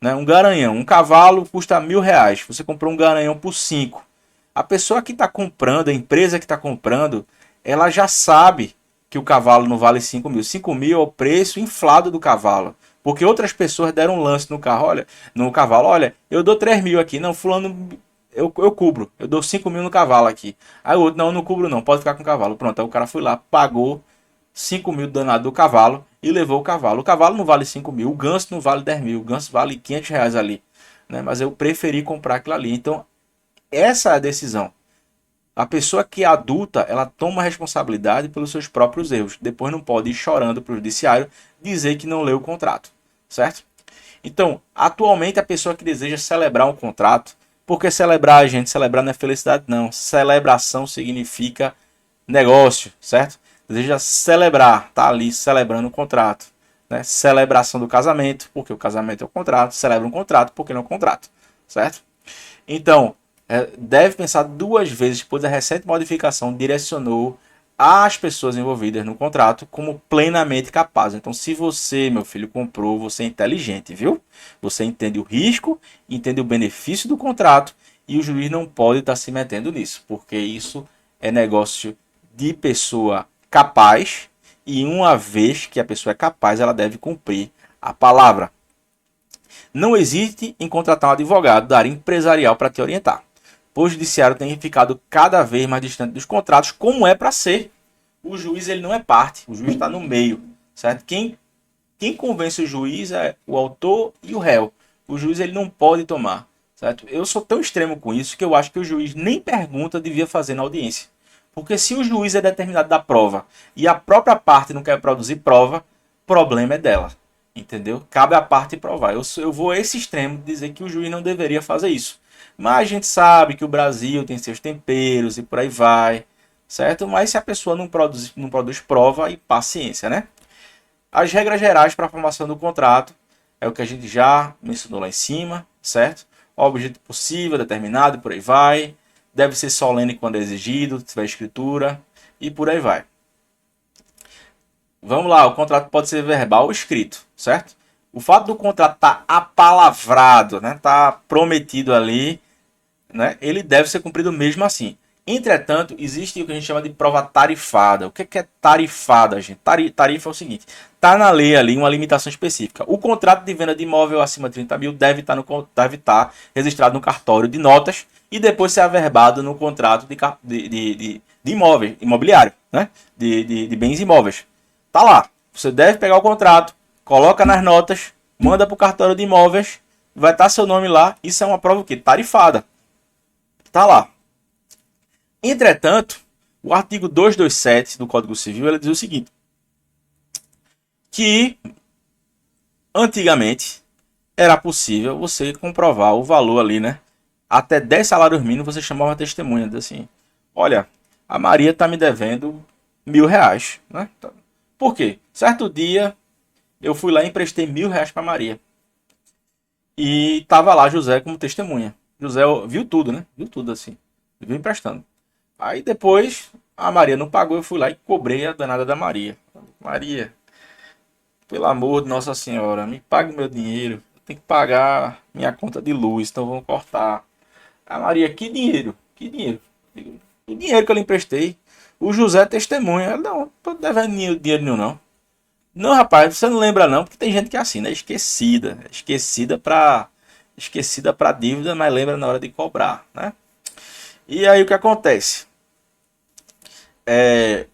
né, um garanhão, um cavalo custa R$ 1.000, você comprou um garanhão por 5. A pessoa que está comprando, a empresa que está comprando, ela já sabe que o cavalo não vale 5 mil. 5 mil é o preço inflado do cavalo. Porque outras pessoas deram um lance no carro, olha, no cavalo, olha, eu dou 3 mil aqui, não, fulano, eu cubro, eu dou 5 mil no cavalo aqui. Aí o outro, não, não cubro não, pode ficar com o cavalo. Pronto, aí o cara foi lá, pagou 5 mil danado do cavalo e levou o cavalo. O cavalo não vale 5 mil, o ganso não vale 10 mil, o ganso vale 500 reais ali. Né? Mas eu preferi comprar aquilo ali. Então, essa é a decisão. A pessoa que é adulta, ela toma responsabilidade pelos seus próprios erros. Depois não pode ir chorando para o judiciário dizer que não leu o contrato. Certo? Então, atualmente a pessoa que deseja celebrar um contrato, porque celebrar, gente, celebrar não é felicidade, não. Celebração significa negócio, certo? Deseja celebrar, tá ali celebrando um contrato. Né? Celebração do casamento, porque o casamento é o contrato. Celebra um contrato, porque não é um contrato, certo? Então, deve pensar 2 vezes, pois a recente modificação direcionou as pessoas envolvidas no contrato como plenamente capazes. Então, se você, meu filho, comprou, você é inteligente, viu? Você entende o risco, entende o benefício do contrato e o juiz não pode estar se metendo nisso, porque isso é negócio de pessoa capaz e uma vez que a pessoa é capaz, ela deve cumprir a palavra. Não existe em contratar um advogado da área empresarial para te orientar. O judiciário tem ficado cada vez mais distante dos contratos, como é para ser. O juiz ele não é parte, o juiz está no meio, certo? Quem convence o juiz é o autor e o réu. O juiz ele não pode tomar, certo? Eu sou tão extremo com isso que eu acho que o juiz nem pergunta devia fazer na audiência. Porque se o juiz é determinado da prova e a própria parte não quer produzir prova, o problema é dela. Entendeu? Cabe à parte provar. Eu vou a esse extremo de dizer que o juiz não deveria fazer isso. Mas a gente sabe que o Brasil tem seus temperos e por aí vai, certo? Mas se a pessoa não produz prova, e paciência, né? As regras gerais para a formação do contrato é o que a gente já mencionou lá em cima, certo? O objeto possível, determinado e por aí vai. Deve ser solene quando é exigido, se tiver escritura e por aí vai. Vamos lá, o contrato pode ser verbal ou escrito, certo? O fato do contrato estar apalavrado, né, tá prometido ali, né, ele deve ser cumprido mesmo assim. Entretanto, existe o que a gente chama de prova tarifada. O que é tarifada, gente? Tarifa é o seguinte: está na lei ali uma limitação específica. O contrato de venda de imóvel acima de 30 mil deve estar registrado no cartório de notas e depois ser averbado no contrato de imóvel, imobiliário, né? De bens imóveis. Tá lá. Você deve pegar o contrato, coloca nas notas, manda para o cartório de imóveis, vai estar seu nome lá. Isso é uma prova o quê? Tarifada. Tá lá. Entretanto, o artigo 227 do Código Civil ele diz o seguinte: que antigamente era possível você comprovar o valor ali, né? Até 10 salários mínimos você chamava uma testemunha, diz assim: olha, a Maria tá me devendo R$ 1.000, né? Por quê? Certo dia eu fui lá e emprestei R$ 1.000 para Maria e tava lá José como testemunha. José viu tudo, né? Viu tudo assim, viu emprestando. Aí depois a Maria não pagou, eu fui lá e cobrei a danada da Maria. Maria, pelo amor de Nossa Senhora, me pague meu dinheiro. Eu tenho que pagar minha conta de luz, então vão cortar. A Maria, que dinheiro? Que dinheiro? O dinheiro que eu lhe emprestei. O José testemunha. Não, não tô devendo dinheiro nenhum, não. Não, rapaz, você não lembra não, porque tem gente que é assim, né? Esquecida. Esquecida pra dívida, mas lembra na hora de cobrar, né? E aí o que acontece?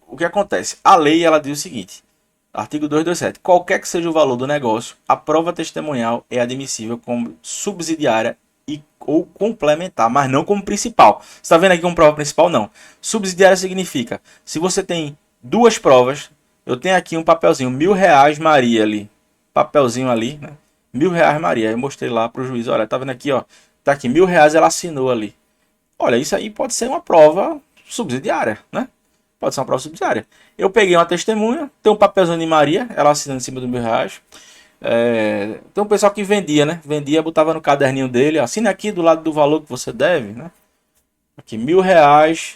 O que acontece? A lei ela diz o seguinte: artigo 227. Qualquer que seja o valor do negócio, a prova testemunhal é admissível como subsidiária ou complementar, mas não como principal. Você está vendo aqui como prova principal? Não. Subsidiária significa, se você tem duas provas, eu tenho aqui um papelzinho, R$ 1.000 Maria ali. Papelzinho ali, né? R$ 1.000 Maria. Eu mostrei lá para o juiz, olha, tá vendo aqui, ó. Tá aqui, R$ 1.000 ela assinou ali. Olha, isso aí pode ser uma prova subsidiária, né? Pode ser uma prova subsidiária. Eu peguei uma testemunha, tem um papelzinho de Maria, ela assinando em cima do R$ 1.000. Tem um pessoal que vendia, né? Vendia, botava no caderninho dele, assina aqui do lado do valor que você deve, né? Aqui, R$ 1.000,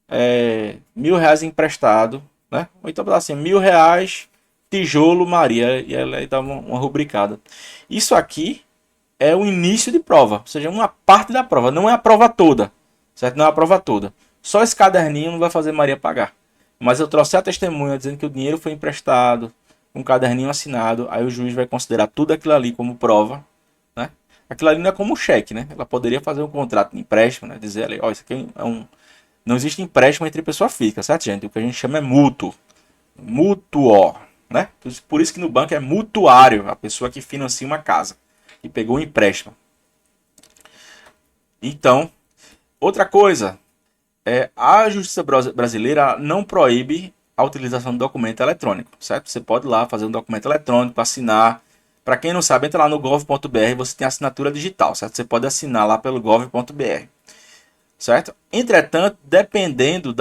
R$ 1.000 emprestado, né? Ou então assim, R$ 1.000, tijolo Maria, e ela aí dá uma rubricada. Isso aqui é o início de prova, ou seja, uma parte da prova, não é a prova toda, certo? Não é a prova toda. Só esse caderninho não vai fazer Maria pagar. Mas eu trouxe a testemunha dizendo que o dinheiro foi emprestado, um caderninho assinado, aí o juiz vai considerar tudo aquilo ali como prova, né? Aquilo ali não é como cheque, né? Ela poderia fazer um contrato de empréstimo, né? Dizer ali, ó, isso aqui é um... Não existe empréstimo entre pessoa física, certo, gente? O que a gente chama é mútuo. Mútuo, né? Por isso que no banco é mutuário, a pessoa que financia uma casa, que pegou um empréstimo. Então, outra coisa, a justiça brasileira não proíbe a utilização do documento eletrônico, certo? Você pode ir lá fazer um documento eletrônico, assinar. Para quem não sabe, entra lá no gov.br, você tem assinatura digital, certo? Você pode assinar lá pelo gov.br, certo? Entretanto, dependendo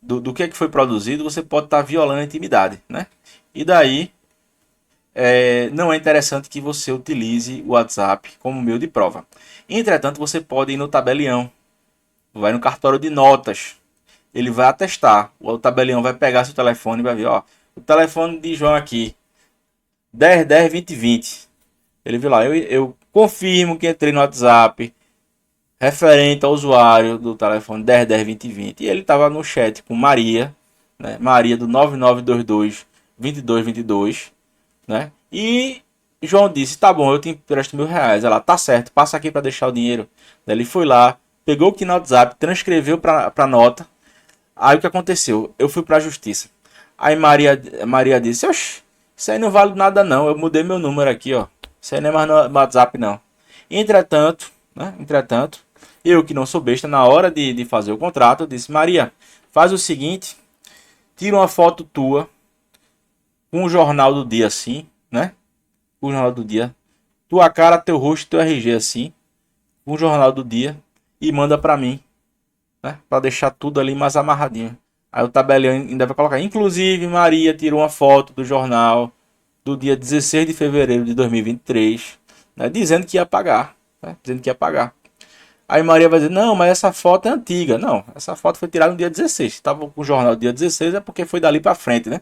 do que foi produzido, você pode estar violando a intimidade, né? E daí, não é interessante que você utilize o WhatsApp como meio de prova. Entretanto, você pode ir no tabelião, vai no cartório de notas, ele vai atestar, o tabelião vai pegar seu telefone e vai ver, ó, o telefone de João aqui, 10 10 20 20. Ele viu lá, eu confirmo que entrei no WhatsApp referente ao usuário do telefone 10 10 20 20. E ele estava no chat com Maria, né? Maria do 9922 2222, né? E João disse, tá bom, eu te empresto R$ 1.000. Ela, tá certo, passa aqui para deixar o dinheiro. Daí ele foi lá, pegou o que no WhatsApp, transcreveu para nota. Aí o que aconteceu? Eu fui para a justiça. Aí Maria disse, oxe, isso aí não vale nada não, eu mudei meu número aqui, ó. Isso aí não é mais no WhatsApp não. Entretanto, né? Eu que não sou besta, na hora de fazer o contrato, eu disse, Maria, faz o seguinte, tira uma foto tua com o jornal do dia assim, né? O jornal do dia. Tua cara, teu rosto, teu RG assim. Com o jornal do dia. E manda pra mim, né? Pra deixar tudo ali mais amarradinho. Aí o tabelião ainda vai colocar. Inclusive, Maria tirou uma foto do jornal do dia 16 de fevereiro de 2023, né? Dizendo que ia pagar. Né? Dizendo que ia pagar. Aí Maria vai dizer, não, mas essa foto é antiga. Não, essa foto foi tirada no dia 16. Se tava com o jornal do dia 16 é porque foi dali pra frente, né?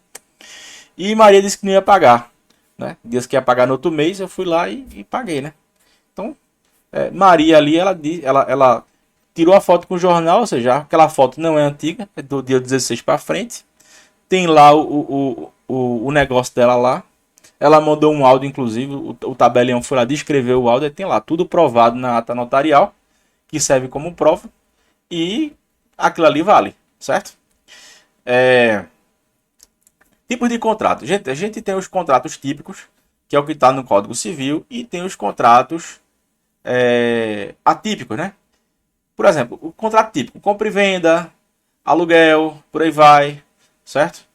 E Maria disse que não ia pagar, né? Disse que ia pagar no outro mês, eu fui lá e paguei, né? Então, Maria ali, ela tirou a foto com o jornal, ou seja, aquela foto não é antiga, é do dia 16 para frente. Tem lá o negócio dela lá. Ela mandou um áudio, inclusive, o tabelião foi lá descrever o áudio, e tem lá tudo provado na ata notarial, que serve como prova, e aquilo ali vale, certo? Tipos de contrato. A gente tem os contratos típicos, que é o que está no Código Civil, e tem os contratos atípicos, né? Por exemplo, o contrato típico, compra e venda, aluguel, por aí vai, certo?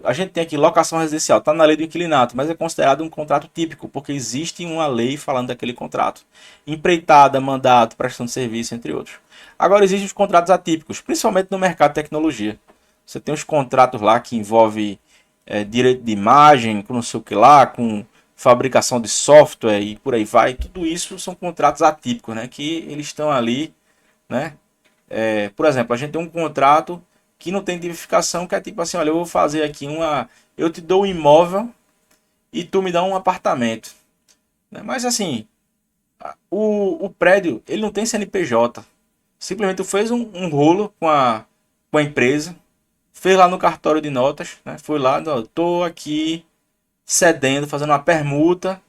A gente tem aqui locação residencial, está na lei do inquilinato, mas é considerado um contrato típico, porque existe uma lei falando daquele contrato. Empreitada, mandato, prestação de serviço, entre outros. Agora existem os contratos atípicos, principalmente no mercado de tecnologia. Você tem os contratos lá que envolvem direito de imagem, com não sei o que lá, com fabricação de software e por aí vai. Tudo isso são contratos atípicos, né? Que eles estão ali, né? Por exemplo, a gente tem um contrato que não tem tipificação, que é tipo assim, olha, eu vou fazer aqui eu te dou um imóvel e tu me dá um apartamento, né? Mas assim, o prédio, ele não tem CNPJ. Simplesmente tu fez um rolo com a empresa, fez lá no cartório de notas, né? Foi lá, tô aqui cedendo, fazendo uma permuta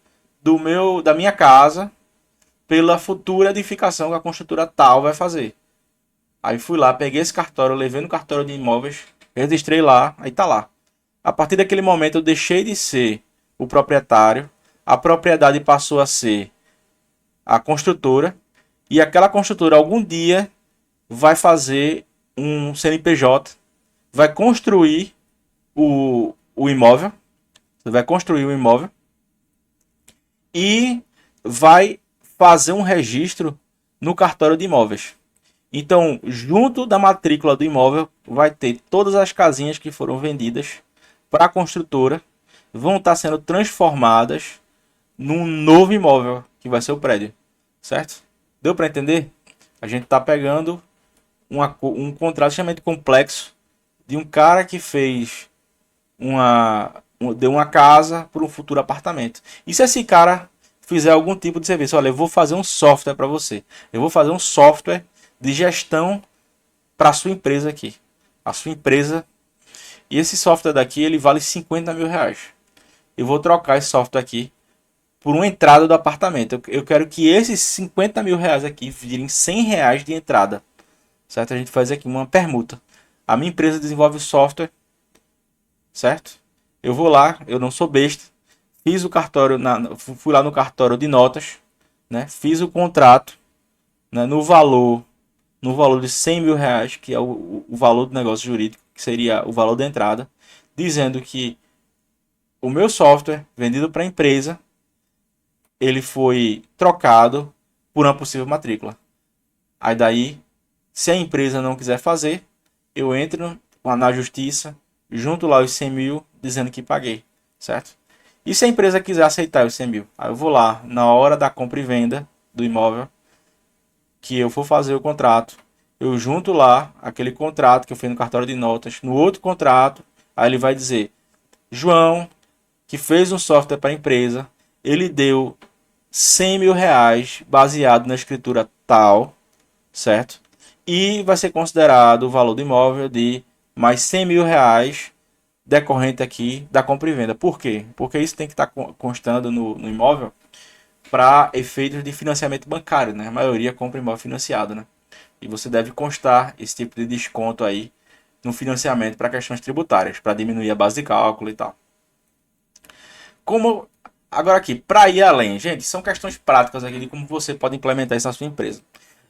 da minha casa pela futura edificação que a construtora tal vai fazer. Aí fui lá, peguei esse cartório, levei no cartório de imóveis, registrei lá, aí tá lá. A partir daquele momento eu deixei de ser o proprietário, a propriedade passou a ser a construtora, e aquela construtora algum dia vai fazer um CNPJ, vai construir o imóvel, vai construir o imóvel e vai fazer um registro no cartório de imóveis. Então, junto da matrícula do imóvel, vai ter todas as casinhas que foram vendidas para a construtora, vão estar sendo transformadas num novo imóvel, que vai ser o prédio, certo? Deu para entender? A gente está pegando um contrato extremamente complexo de um cara que fez deu uma casa por um futuro apartamento. E se esse cara fizer algum tipo de serviço, olha, eu vou fazer um software para você, eu vou fazer um software de gestão para a sua empresa aqui, a sua empresa, e esse software daqui ele vale 50 mil reais. Eu vou trocar esse software aqui por uma entrada do apartamento. Eu quero que esses 50 mil reais aqui virem 100 reais de entrada, certo? A gente faz aqui uma permuta. A minha empresa desenvolve o software, certo? Eu vou lá, eu não sou besta, fiz o cartório, fui lá no cartório de notas, né? Fiz o contrato, né? No valor de 100 mil reais, que é o valor do negócio jurídico, que seria o valor da entrada, dizendo que o meu software vendido para a empresa, ele foi trocado por uma possível matrícula. Aí daí, se a empresa não quiser fazer, eu entro lá na justiça, junto lá os 100 mil, dizendo que paguei, certo? E se a empresa quiser aceitar os 100 mil? Aí eu vou lá, na hora da compra e venda do imóvel, que eu for fazer o contrato, eu junto lá aquele contrato que eu fiz no cartório de notas, no outro contrato, aí ele vai dizer, João, que fez um software para a empresa, ele deu 100 mil reais baseado na escritura tal, certo? E vai ser considerado o valor do imóvel de mais 100 mil reais decorrente aqui da compra e venda. Por quê? Porque isso tem que estar constando no imóvel para efeitos de financiamento bancário, né? A maioria compra imóvel financiado, né? E você deve constar esse tipo de desconto aí no financiamento para questões tributárias, para diminuir a base de cálculo e tal. Como agora aqui, para ir além, gente, são questões práticas aqui de como você pode implementar isso na sua empresa.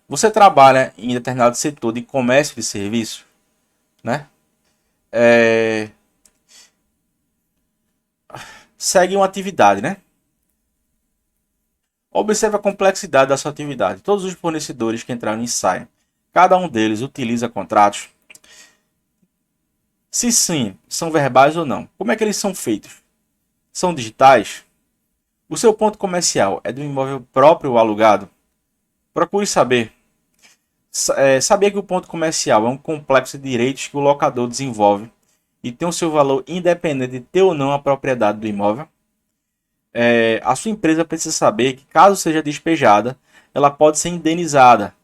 Você trabalha em determinado setor de comércio de serviço, né? Segue uma atividade, né? Observe a complexidade da sua atividade. Todos os fornecedores que entraram em saem, cada um deles utiliza contratos? Se sim, são verbais ou não? Como é que eles são feitos? São digitais? O seu ponto comercial é de um imóvel próprio ou alugado? Procure saber. Sabia que o ponto comercial é um complexo de direitos que o locador desenvolve e tem o seu valor independente de ter ou não a propriedade do imóvel? A sua empresa precisa saber que, caso seja despejada, ela pode ser indenizada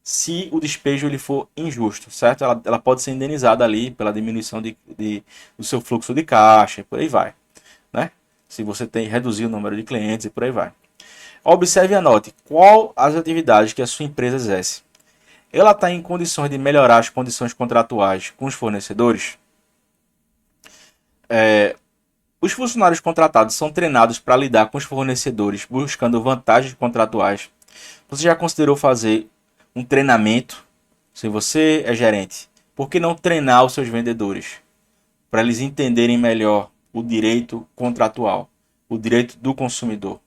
se o despejo ele for injusto, certo? Ela pode ser indenizada ali pela diminuição do seu fluxo de caixa, e por aí vai, né? Se você tem reduzir o número de clientes e por aí vai. Observe e anote qual as atividades que a sua empresa exerce. Ela está em condições de melhorar as condições contratuais com os fornecedores? Os funcionários contratados são treinados para lidar com os fornecedores buscando vantagens contratuais. Você já considerou fazer um treinamento? Se você é gerente, por que não treinar os seus vendedores para eles entenderem melhor o direito contratual, o direito do consumidor?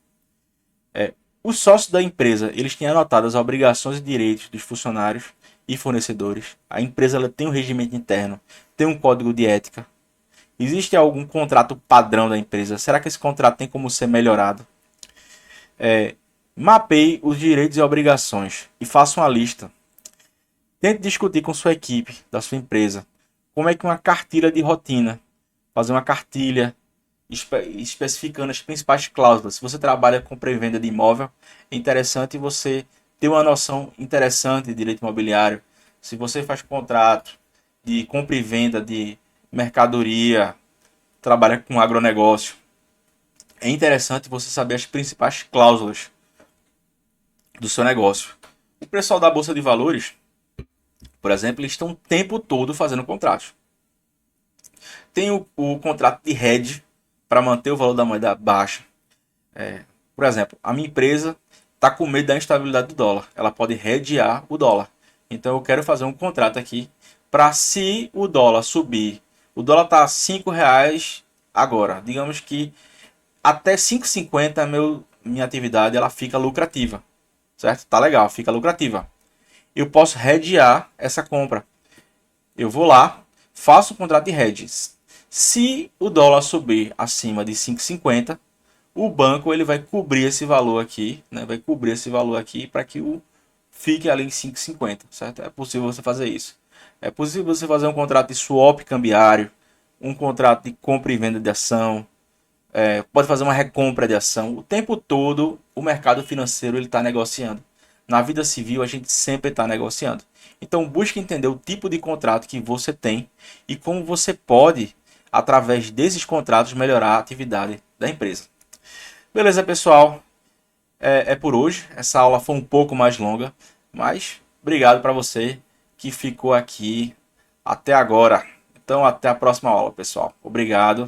Os sócios da empresa, eles têm anotado as obrigações e direitos dos funcionários e fornecedores. A empresa ela tem um regimento interno, tem um código de ética. Existe algum contrato padrão da empresa? Será que esse contrato tem como ser melhorado? Mapeie os direitos e obrigações e faça uma lista. Tente discutir com sua equipe da sua empresa como é que uma cartilha de rotina, fazer uma cartilha especificando as principais cláusulas. Se você trabalha com pré-venda de imóvel, é interessante você ter uma noção interessante de direito imobiliário. Se você faz contrato de compra e venda de mercadoria, trabalha com agronegócio, é interessante você saber as principais cláusulas do seu negócio. O pessoal da Bolsa de Valores, por exemplo, eles estão o tempo todo fazendo contratos. Tem o contrato de hedge para manter o valor da moeda baixa. Por exemplo, a minha empresa está com medo da instabilidade do dólar. Ela pode hedgear o dólar. Então eu quero fazer um contrato aqui para se o dólar subir. O dólar está a R$ 5 agora. Digamos que até 5,50 minha atividade ela fica lucrativa. Certo? Tá legal, fica lucrativa. Eu posso hedgear essa compra. Eu vou lá, faço um contrato de hedges. Se o dólar subir acima de 5,50, o banco ele vai cobrir esse valor aqui, né? Vai cobrir esse valor aqui para que o fique ali em 5,50, certo? É possível você fazer isso. É possível você fazer um contrato de swap cambiário, um contrato de compra e venda de ação, pode fazer uma recompra de ação. O tempo todo o mercado financeiro ele está negociando. Na vida civil a gente sempre está negociando. Então busque entender o tipo de contrato que você tem e como você pode, através desses contratos, melhorar a atividade da empresa. Beleza, pessoal? É por hoje. Essa aula foi um pouco mais longa, mas obrigado para você que ficou aqui até agora. Então, até a próxima aula, pessoal. Obrigado.